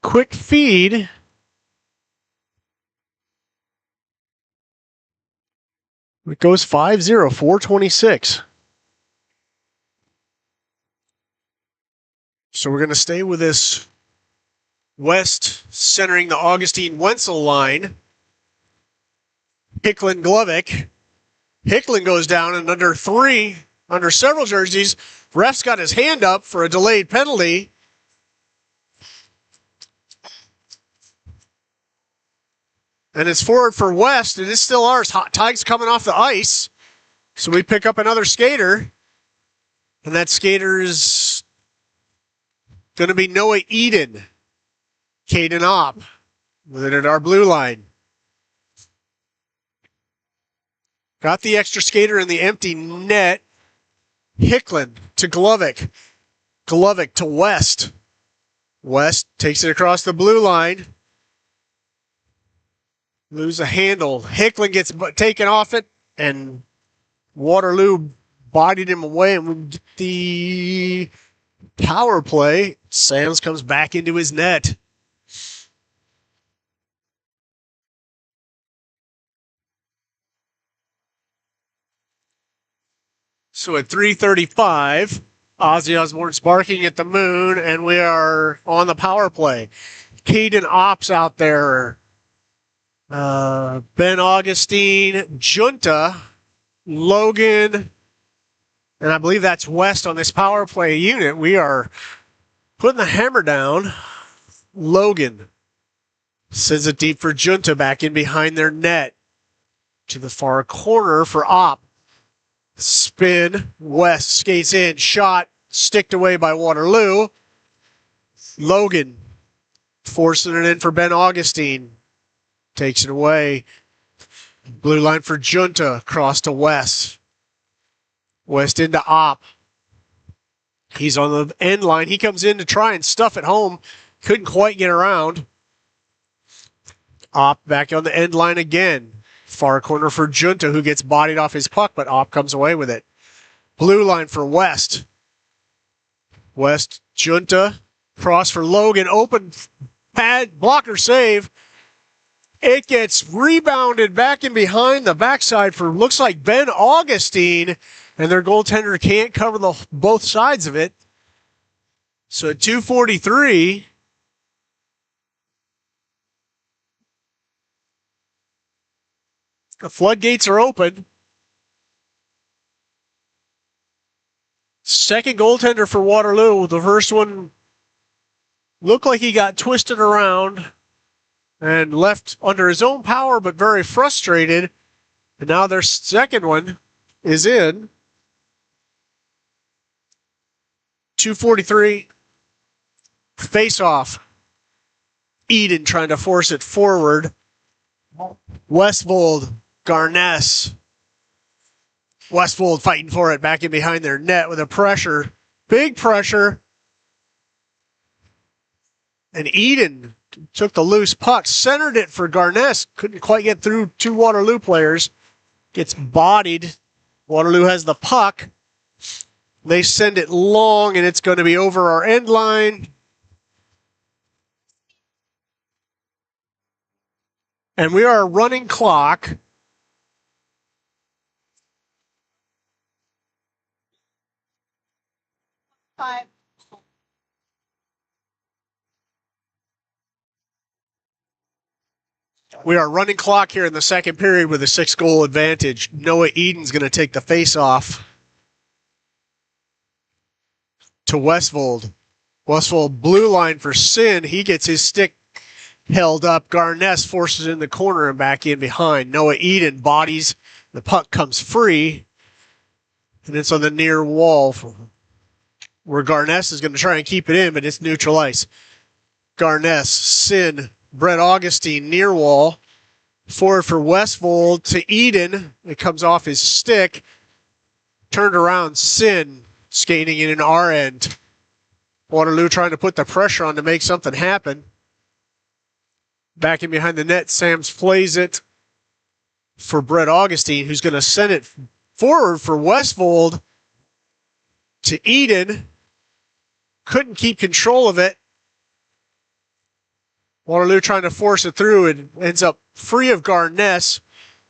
quick feed, it goes 5-0, 4:26. So we're going to stay with this West centering the Augustine Wenzel line. Hicklin Glovic. Hicklin goes down and under several jerseys. Ref's got his hand up for a delayed penalty. And it's forward for West. It is still ours. Hot Tig's coming off the ice. So we pick up another skater. And that skater is going to be Noah Eden. Caden Opp with it at our blue line. Got the extra skater in the empty net. Hicklin to Glovic. Glovic to West. West takes it across the blue line. Lose a handle. Hicklin gets taken off it, and Waterloo bodied him away, and we get the power play. Sams comes back into his net. So at 3:35, Ozzy Osbourne's barking at the moon, and we are on the power play. Caden Ops out there. Ben Augustine, Junta, Logan, and I believe that's West on this power play unit. We are putting the hammer down. Logan sends it deep for Junta back in behind their net. To the far corner for Opp. Spin. West skates in. Shot. Sticked away by Waterloo. Logan forcing it in for Ben Augustine. Takes it away. Blue line for Junta. Across to West. West into Opp. He's on the end line. He comes in to try and stuff it home. Couldn't quite get around. Opp back on the end line again. Far corner for Junta, who gets bodied off his puck, but Opp comes away with it. Blue line for West. West, Junta. Cross for Logan. Open pad. Blocker save. It gets rebounded back in behind the backside for, looks like, Ben Augustine, and their goaltender can't cover both sides of it. So at 2:43, the floodgates are open. Second goaltender for Waterloo. The first one looked like he got twisted around and left under his own power, but very frustrated. And now their second one is in. 2:43. Face-off. Eden trying to force it forward. Westfold. Garness. Westfold fighting for it back in behind their net with a pressure. Big pressure. And Eden took the loose puck, centered it for Garness. Couldn't quite get through two Waterloo players. Gets bodied. Waterloo has the puck. They send it long, and it's going to be over our end line. And we are running clock. We are running clock here in the second period with a 6-goal advantage. Noah Eden's going to take the face-off to Westfold. Westfold blue line for Sin. He gets his stick held up. Garness forces it in the corner and back in behind. Noah Eden bodies. The puck comes free. And it's on the near wall where Garness is going to try and keep it in, but it's neutral ice. Garness, Sin, Brett Augustine, near wall. Forward for Westfold to Eden. It comes off his stick. Turned around, Sin skating in an R end. Waterloo trying to put the pressure on to make something happen. Back in behind the net, Sams plays it for Brett Augustine, who's going to send it forward for Westfold to Eden. Couldn't keep control of it. Waterloo trying to force it through and ends up free of Garness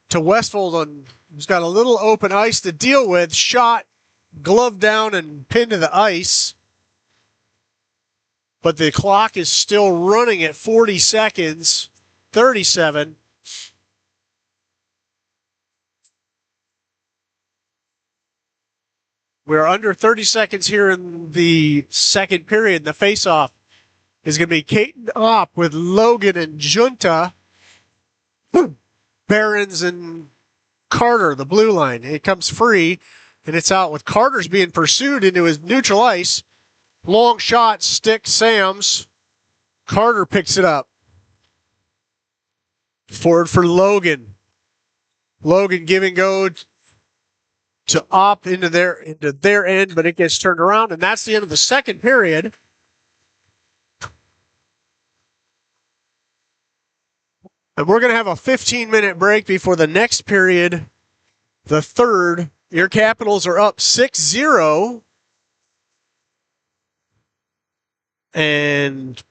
to Westfold, who's got a little open ice to deal with. Shot, glove down, and pinned to the ice. But the clock is still running at 40 seconds, 37. We're under 30 seconds here in the second period. The face-off is going to be Caden Opp with Logan and Junta. Barons and Carter, the blue line. It comes free, and it's out with Carter's being pursued into his neutral ice. Long shot, stick, Sams. Carter picks it up. Forward for Logan. Logan giving go to Opp into their end, but it gets turned around, and that's the end of the second period. And we're going to have a 15-minute break before the next period, the third. Your Capitals are up 6-0. And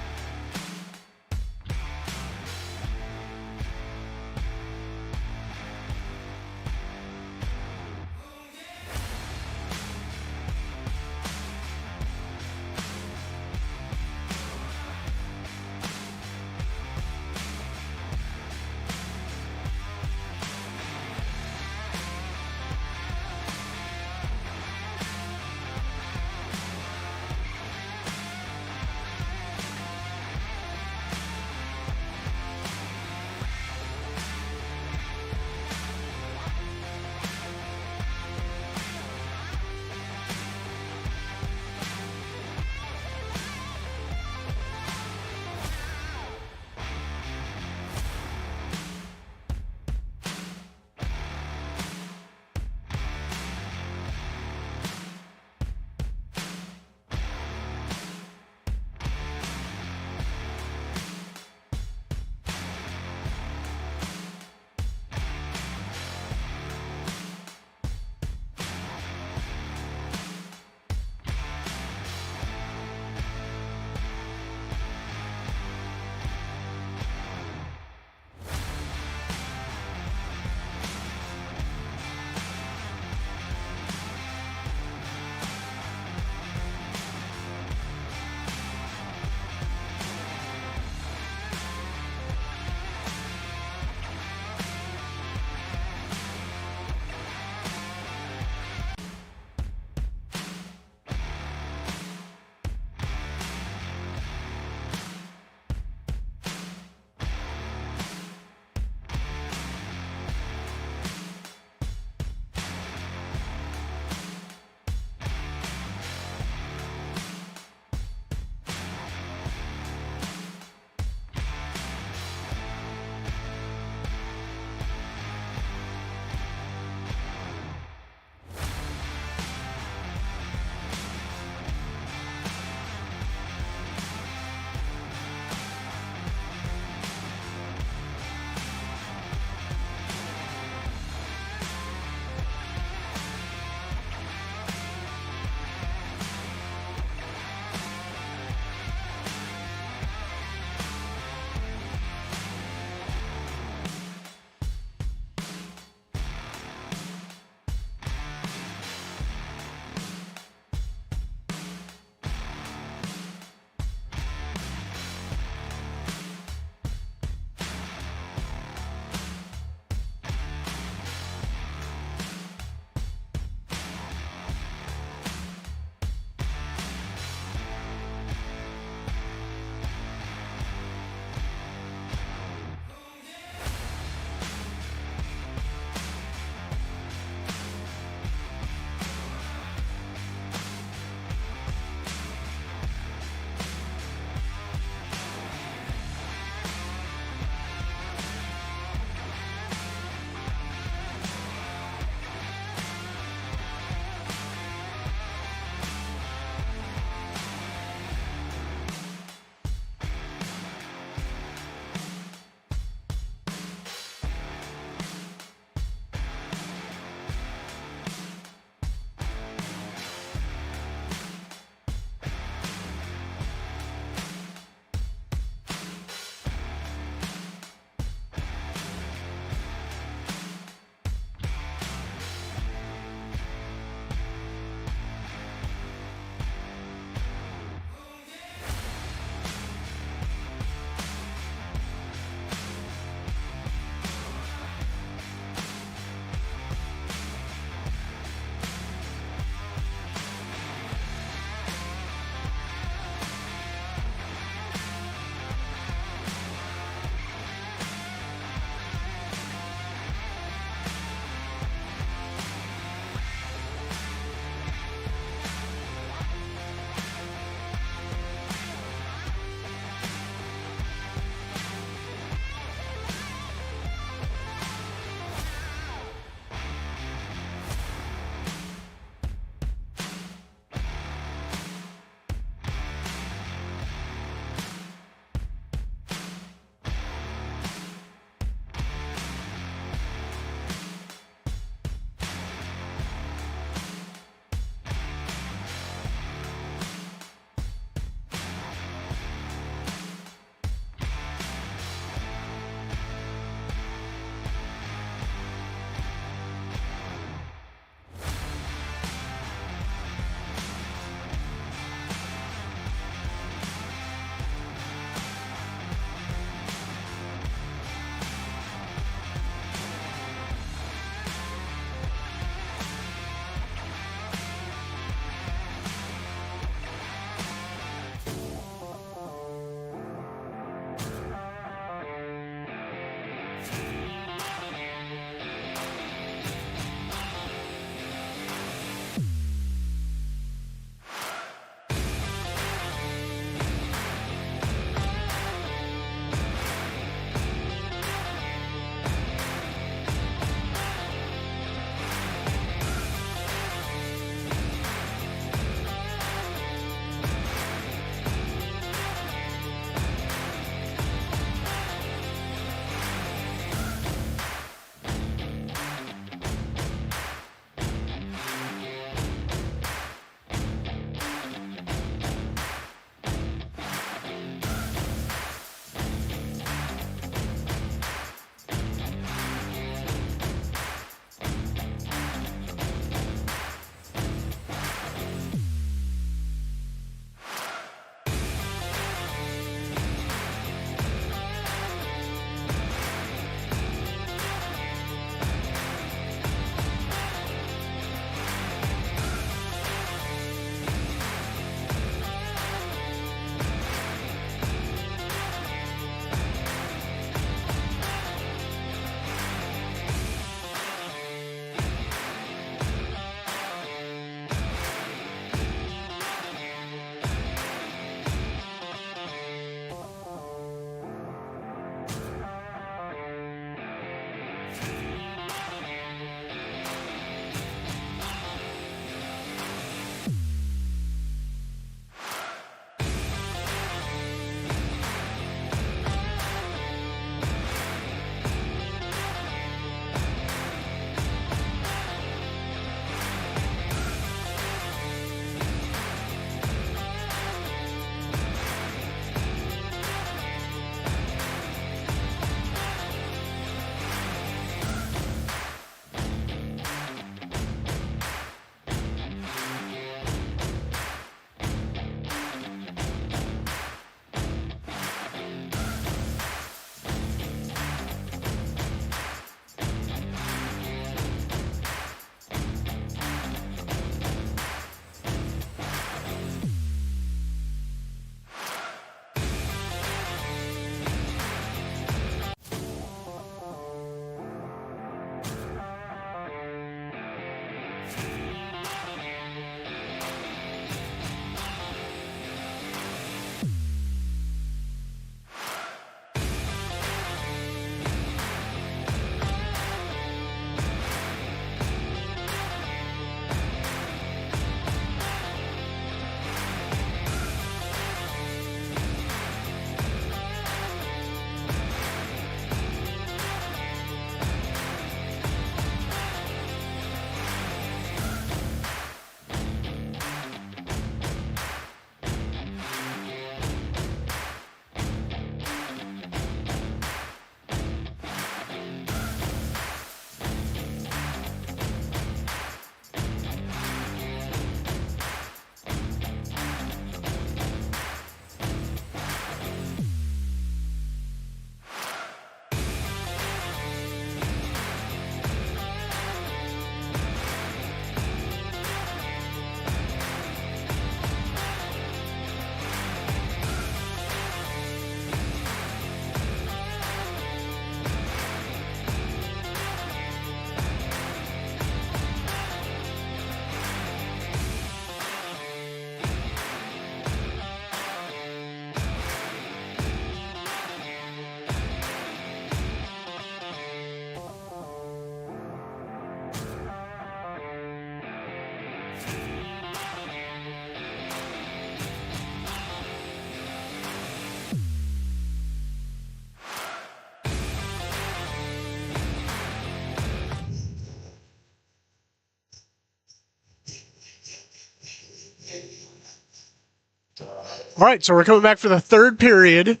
All right, so we're coming back for the third period.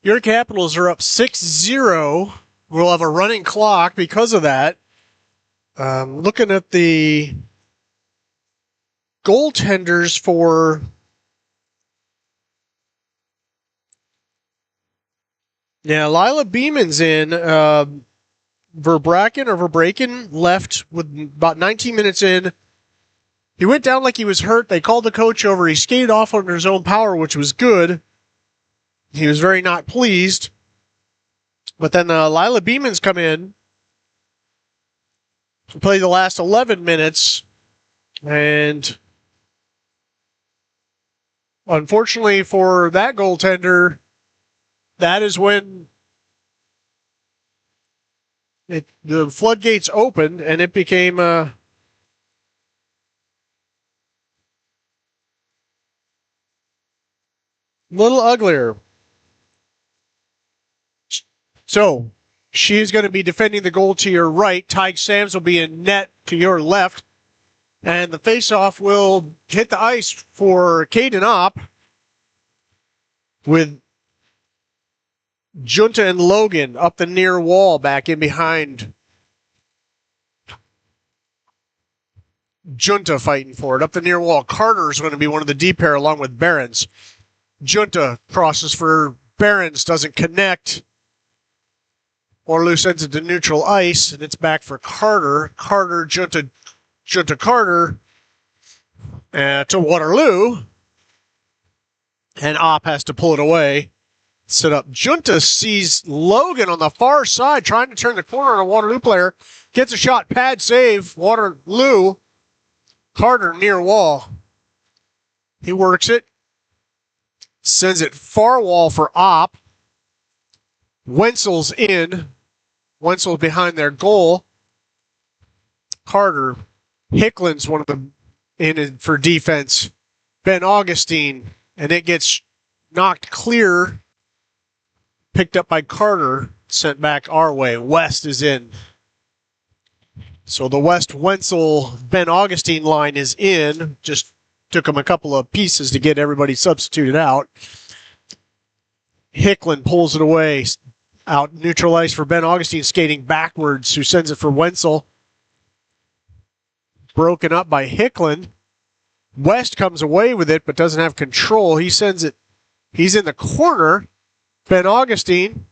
Your Capitals are up 6-0. We'll have a running clock because of that. Looking at the goaltenders for Lila Beeman's in. Verbraken left with about 19 minutes in. He went down like he was hurt. They called the coach over. He skated off under his own power, which was good. He was very not pleased. But then Lila Beeman's come in to play the last 11 minutes. And unfortunately for that goaltender, that is when the floodgates opened and it became a little uglier. So she's going to be defending the goal to your right. Ty Sams will be in net to your left. And the faceoff will hit the ice for Caden Opp with Junta and Logan up the near wall back in behind. Junta fighting for it up the near wall. Carter's going to be one of the deep pair along with Behrens. Junta crosses for Behrens, doesn't connect. Waterloo sends it to neutral ice, and it's back for Carter. Carter, Junta, Carter to Waterloo. And Opp has to pull it away. Set up. Junta sees Logan on the far side trying to turn the corner on a Waterloo player. Gets a shot, pad save. Waterloo. Carter near wall. He works it. Sends it far wall for Opp. Wenzel's in. Wenzel's behind their goal. Carter. Hicklin's one of them in for defense. Ben Augustine. And it gets knocked clear. Picked up by Carter. Sent back our way. West is in. So the West Wenzel Ben Augustine line is in. Just took him a couple of pieces to get everybody substituted out. Hicklin pulls it away. Out neutral ice for Ben Augustine skating backwards, who sends it for Wenzel. Broken up by Hicklin. West comes away with it, but doesn't have control. He sends it. He's in the corner. Ben Augustine.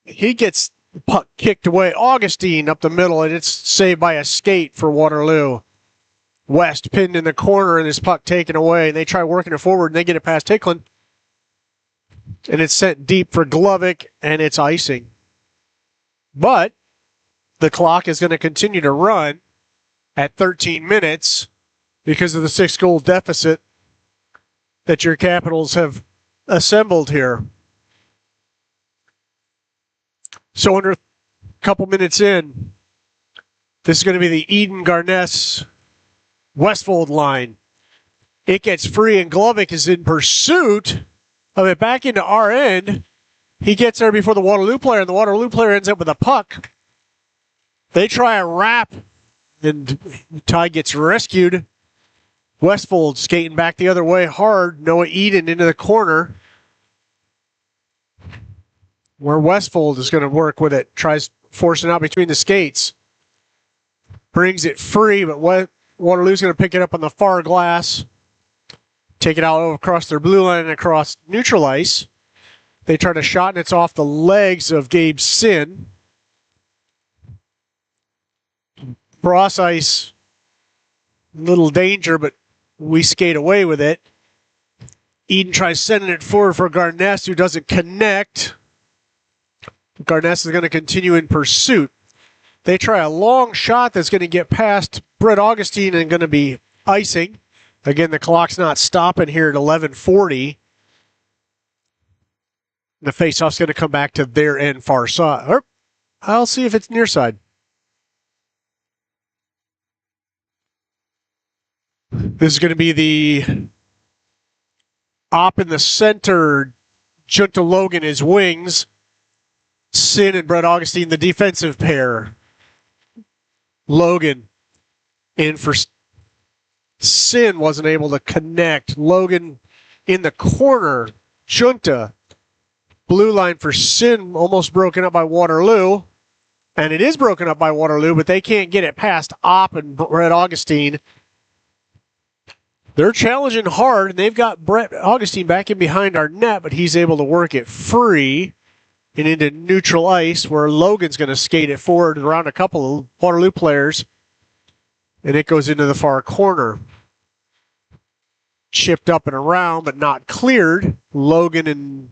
He gets the puck kicked away. Augustine up the middle, and it's saved by a skate for Waterloo. West pinned in the corner, and his puck taken away. They try working it forward, and they get it past Hicklin. And it's sent deep for Glovic, and it's icing. But the clock is going to continue to run at 13 minutes because of the 6-goal deficit that your Capitals have assembled here. So under a couple minutes in, this is going to be the Eden Garness Westfold line. It gets free, and Glovic is in pursuit of it back into our end. He gets there before the Waterloo player, and the Waterloo player ends up with a puck. They try a wrap, and Ty gets rescued. Westfold skating back the other way hard. Noah Eden into the corner, where Westfold is going to work with it. Tries forcing out between the skates. Brings it free, but Waterloo's going to pick it up on the far glass. Take it out across their blue line and across neutral ice. They try to shot, and it's off the legs of Gabe Sin. Cross ice, little danger, but we skate away with it. Eden tries sending it forward for Garness, who doesn't connect. Garness is going to continue in pursuit. They try a long shot that's going to get past Brett Augustine and going to be icing. Again, the clock's not stopping here at 11:40. The faceoff's going to come back to their end far side. Or I'll see if it's near side. This is going to be the Opp in the center. Junta Logan is wings. Sin and Brett Augustine, the defensive pair. Logan in for Sin, wasn't able to connect. Logan in the corner. Junta. Blue line for Sin, almost broken up by Waterloo. And it is broken up by Waterloo, but they can't get it past Opp and Brett Augustine. They're challenging hard, and they've got Brett Augustine back in behind our net, but he's able to work it free and into neutral ice, where Logan's going to skate it forward around a couple of Waterloo players, and it goes into the far corner. Chipped up and around, but not cleared. Logan and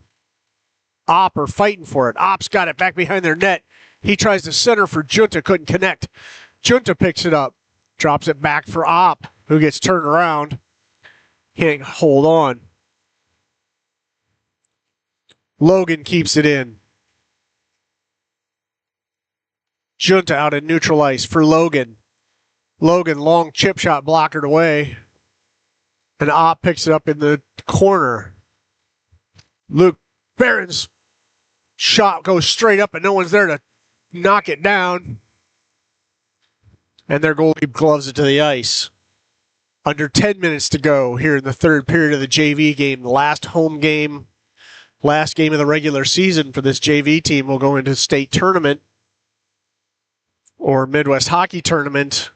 Opp are fighting for it. Opp's got it back behind their net. He tries to center for Junta, couldn't connect. Junta picks it up, drops it back for Opp, who gets turned around. Can't hold on. Logan keeps it in. Junta out in neutral ice for Logan. Logan, long chip shot blockered away. And Opp picks it up in the corner. Luke Barron's shot goes straight up and no one's there to knock it down. And their goalie gloves it to the ice. Under 10 minutes to go here in the third period of the JV game. The last home game, last game of the regular season for this JV team will go into state tournament or Midwest Hockey Tournament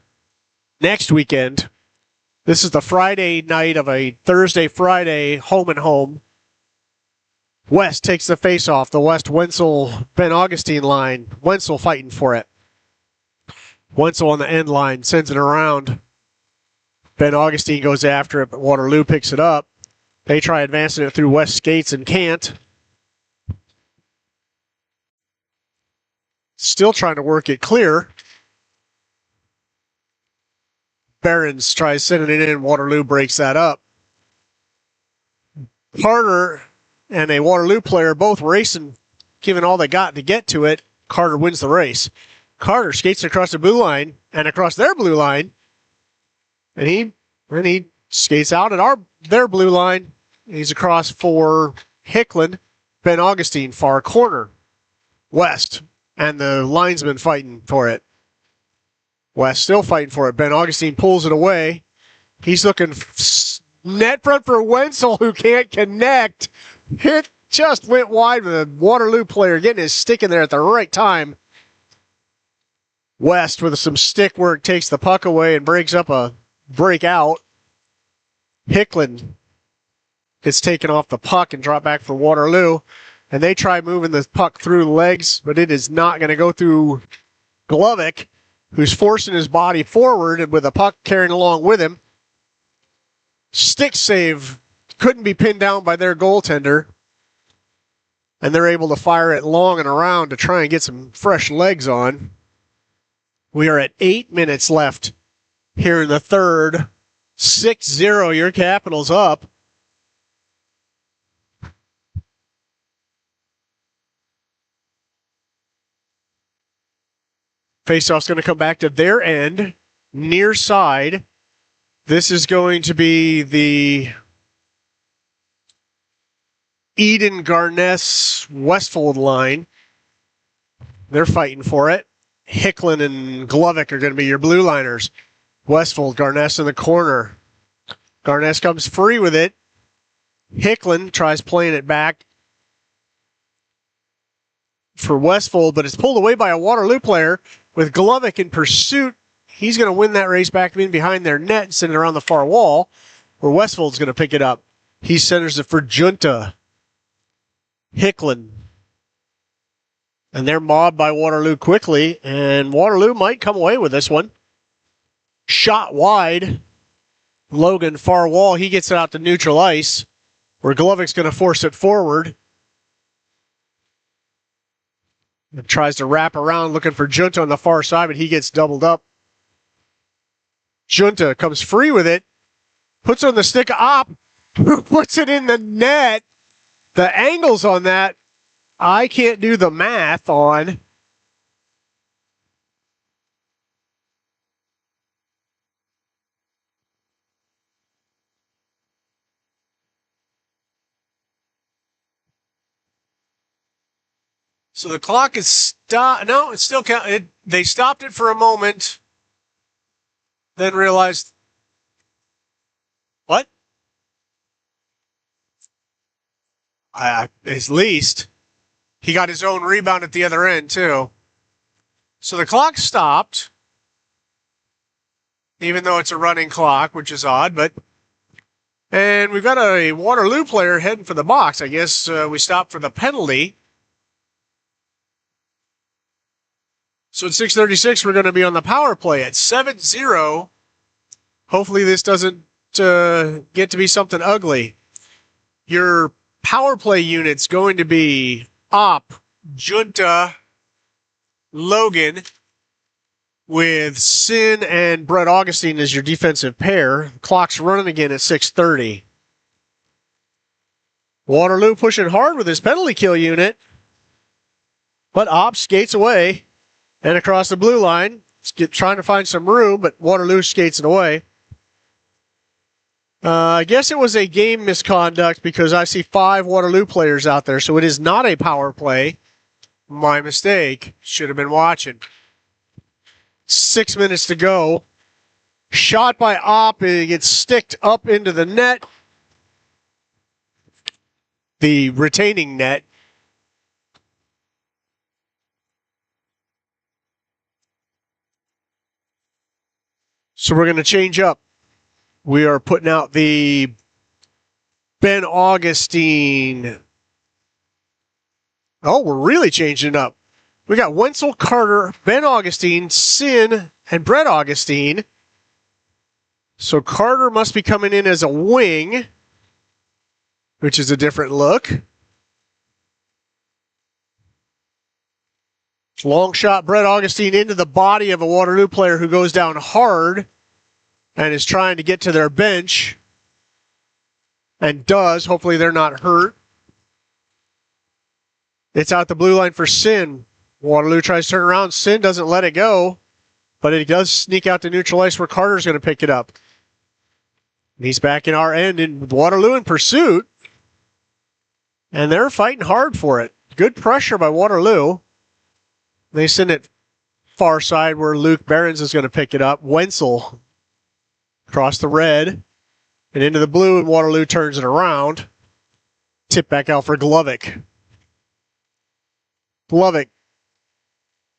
next weekend. This is the Friday night of a Thursday-Friday home and home. West takes the face-off. The West Wenzel-Ben Augustine line. Wenzel fighting for it. Wenzel on the end line sends it around. Ben Augustine goes after it, but Waterloo picks it up. They try advancing it through West skates and can't. Still trying to work it clear. Barons tries sending it in. Waterloo breaks that up. Carter and a Waterloo player both racing, giving all they got to get to it. Carter wins the race. Carter skates across the blue line and across their blue line. And he skates out at their blue line. He's across for Hicklin. Ben Augustine, far corner. West. And the linesman fighting for it. West still fighting for it. Ben Augustine pulls it away. He's looking net front for Wenzel, who can't connect. It just went wide with a Waterloo player getting his stick in there at the right time. West, with some stick work, takes the puck away and breaks up a breakout. Hicklin gets taken off the puck and dropped back for Waterloo. And they try moving the puck through the legs, but it is not going to go through Glovic, who's forcing his body forward and with a puck carrying along with him. Stick save couldn't be pinned down by their goaltender. And they're able to fire it long and around to try and get some fresh legs on. We are at 8 minutes left here in the third. 6-0, your Capitals up. Faceoff's going to come back to their end, near side. This is going to be the Eden Garness Westfold line. They're fighting for it. Hicklin and Glovic are going to be your blue liners. Westfold, Garness in the corner. Garness comes free with it. Hicklin tries playing it back for Westfold, but it's pulled away by a Waterloo player with Glovic in pursuit. He's going to win that race back in behind their net and send it around the far wall, where Westfold's going to pick it up. He centers it for Junta. Hicklin. And they're mobbed by Waterloo quickly, and Waterloo might come away with this one. Shot wide. Logan, far wall. He gets it out to neutral ice, where Glovic's going to force it forward. And tries to wrap around looking for Junta on the far side, but he gets doubled up. Junta comes free with it. Puts it on the stick of Opp. Puts it in the net. The angles on that, I can't do the math on. So the clock is stopped. No, it's still counting. They stopped it for a moment, then realized, what? At least he got his own rebound at the other end, too. So the clock stopped, even though it's a running clock, which is odd, but. And we've got a Waterloo player heading for the box. I guess we stopped for the penalty. So at 6:36, we're going to be on the power play at 7-0. Hopefully this doesn't get to be something ugly. Your power play unit's going to be Op, Junta, Logan, with Sin and Brett Augustine as your defensive pair. Clock's running again at 6:30. Waterloo pushing hard with his penalty kill unit. But Op skates away and across the blue line. Trying to find some room, but Waterloo skates it away. I guess it was a game misconduct because I see 5 Waterloo players out there, so it is not a power play. My mistake. Should have been watching. 6 minutes to go. Shot by Op. It gets sticked up into the net. The retaining net. So we're going to change up. We are putting out the Ben Augustine. Oh, we're really changing it up. We got Wenzel, Carter, Ben Augustine, Sin, and Brett Augustine. So Carter must be coming in as a wing, which is a different look. Long shot, Brett Augustine into the body of a Waterloo player who goes down hard and is trying to get to their bench. And does. Hopefully they're not hurt. It's out the blue line for Sin. Waterloo tries to turn around. Sin doesn't let it go. But it does sneak out to neutral ice where Carter's going to pick it up. And he's back in our end in Waterloo in pursuit. And they're fighting hard for it. Good pressure by Waterloo. They send it far side where Luke Behrens is going to pick it up. Wenzel across the red and into the blue, and Waterloo turns it around. Tip back out for Glovic. Glovic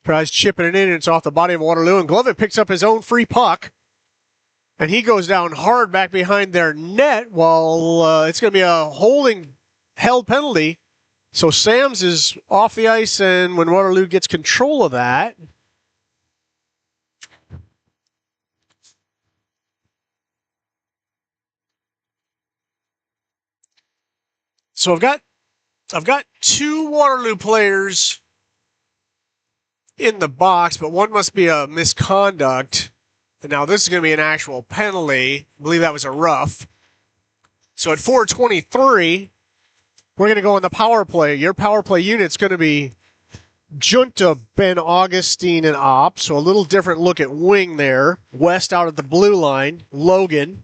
tries chipping it in, and it's off the body of Waterloo, and Glovic picks up his own free puck, and he goes down hard back behind their net while it's going to be a holding held penalty. So Sams is off the ice, and when Waterloo gets control of that, so I've got 2 Waterloo players in the box, but one must be a misconduct. And now this is going to be an actual penalty. I believe that was a rough. So at 4:23, we're going to go on the power play. Your power play unit's going to be Junta, Ben Augustine, and Op. So a little different look at wing there. West out at the blue line. Logan.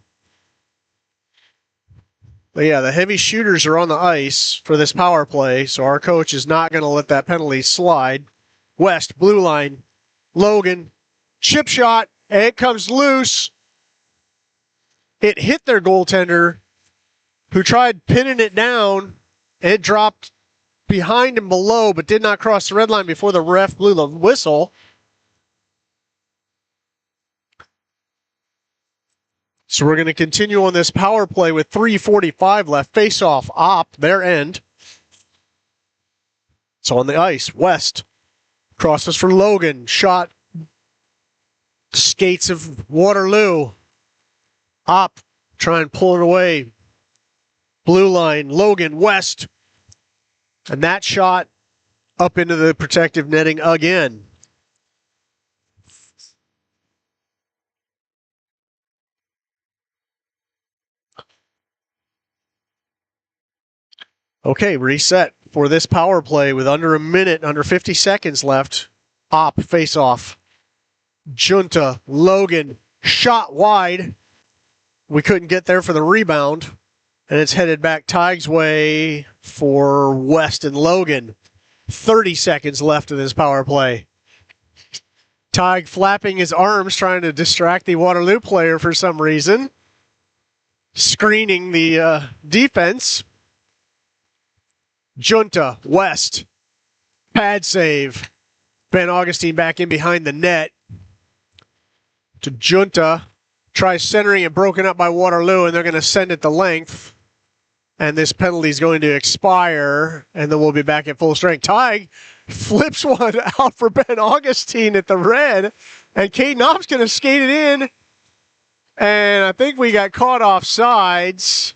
But yeah, the heavy shooters are on the ice for this power play, so our coach is not going to let that penalty slide. West, blue line, Logan, chip shot, and it comes loose. It hit their goaltender, who tried pinning it down. It dropped behind and below, but did not cross the red line before the ref blew the whistle. So we're going to continue on this power play with 3:45 left. Face off, Op, their end. It's on the ice. West crosses for Logan. Shot. Skates of Waterloo. Op try and pull it away. Blue line. Logan. West. And that shot up into the protective netting again. Okay, reset for this power play with under a minute, under 50 seconds left. Op, face off. Junta, Logan, shot wide. We couldn't get there for the rebound. And it's headed back Tig's way for West and Logan. 30 seconds left of this power play. Tig flapping his arms, trying to distract the Waterloo player for some reason. Screening the defense. Junta, West, pad save. Ben Augustine back in behind the net. To Junta, tries centering and broken up by Waterloo, and they're going to send it the length. And this penalty is going to expire, and then we'll be back at full strength. Tig flips one out for Ben Augustine at the red, and Caden Knopp's going to skate it in. And I think we got caught off sides,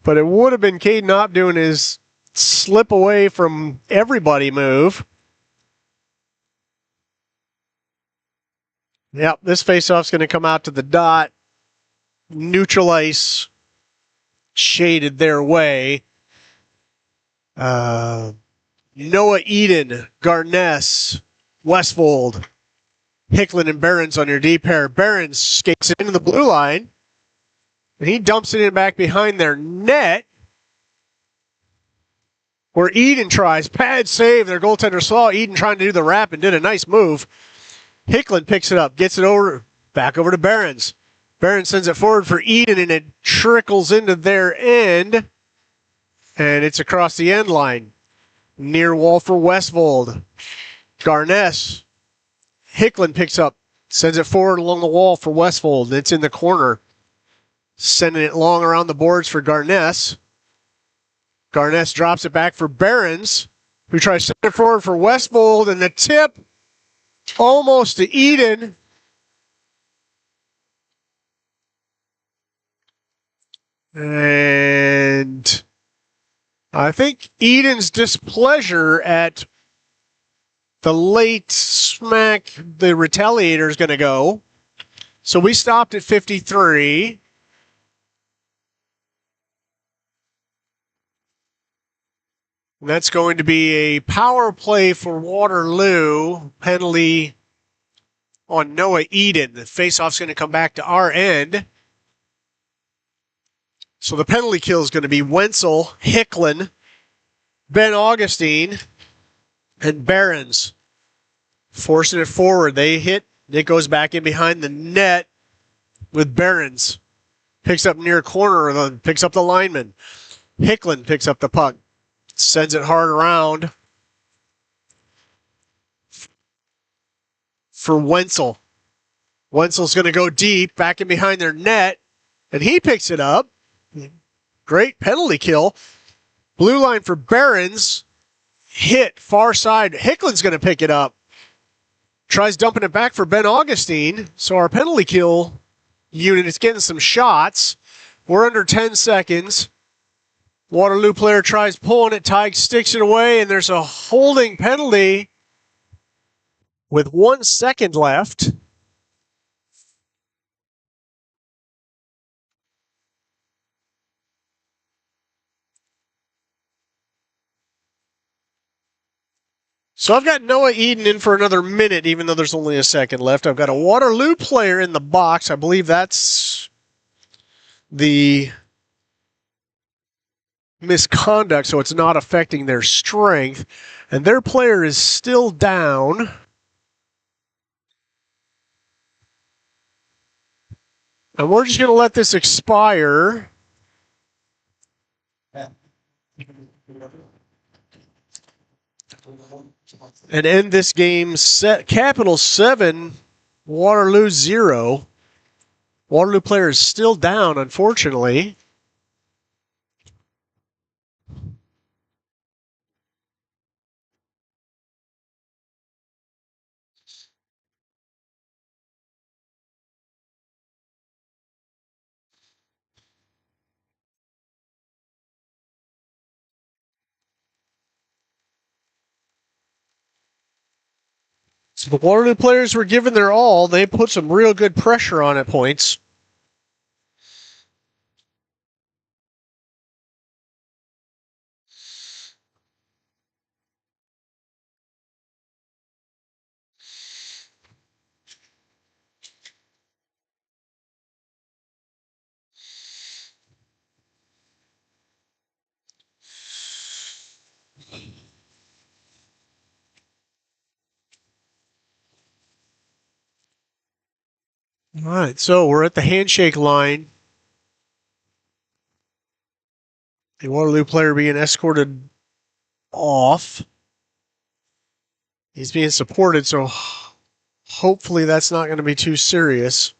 but it would have been Caden Knopp doing his slip away from everybody move. Yep, this faceoff's going to come out to the dot. Neutral ice shaded their way. Noah Eden, Garness, Westfold, Hicklin, and Behrens on your D pair. Behrens skates it into the blue line, and he dumps it in back behind their net, where Eden tries. Pad save. Their goaltender saw Eden trying to do the wrap and did a nice move. Hicklin picks it up, gets it back over to Behrens. Behrens sends it forward for Eden, and it trickles into their end, and it's across the end line. Near wall for Westfold. Garness. Hicklin picks up, sends it forward along the wall for Westfold. It's in the corner. Sending it long around the boards for Garness. Garness drops it back for Behrens, who tries to send it forward for Westfold, and the tip almost to Eden. And I think Eden's displeasure at the late smack the retaliator is going to go. So we stopped at 53. And that's going to be a power play for Waterloo. Penalty on Noah Eden. The faceoff's going to come back to our end. So the penalty kill is going to be Wenzel, Hicklin, Ben Augustine, and Behrens. Forcing it forward. They hit. It goes back in behind the net with Behrens. Picks up near corner. Picks up the lineman. Hicklin picks up the puck. Sends it hard around for Wenzel. Wenzel's going to go deep, back in behind their net, and he picks it up. Great penalty kill. Blue line for Behrens. Hit, far side. Hicklin's going to pick it up. Tries dumping it back for Ben Augustine. So our penalty kill unit is getting some shots. We're under 10 seconds. Waterloo player tries pulling it. Tige sticks it away, and there's a holding penalty with 1 second left. So I've got Noah Eden in for another minute, even though there's only a second left. I've got a Waterloo player in the box. I believe that's the misconduct, so it's not affecting their strength. And their player is still down. And we're just going to let this expire. And end this game Capital 7, Waterloo 0. Waterloo player is still down, unfortunately. So the Waterloo players were given their all. They put some real good pressure on at points. All right, so we're at the handshake line. The Waterloo player being escorted off. He's being supported, so hopefully that's not going to be too serious.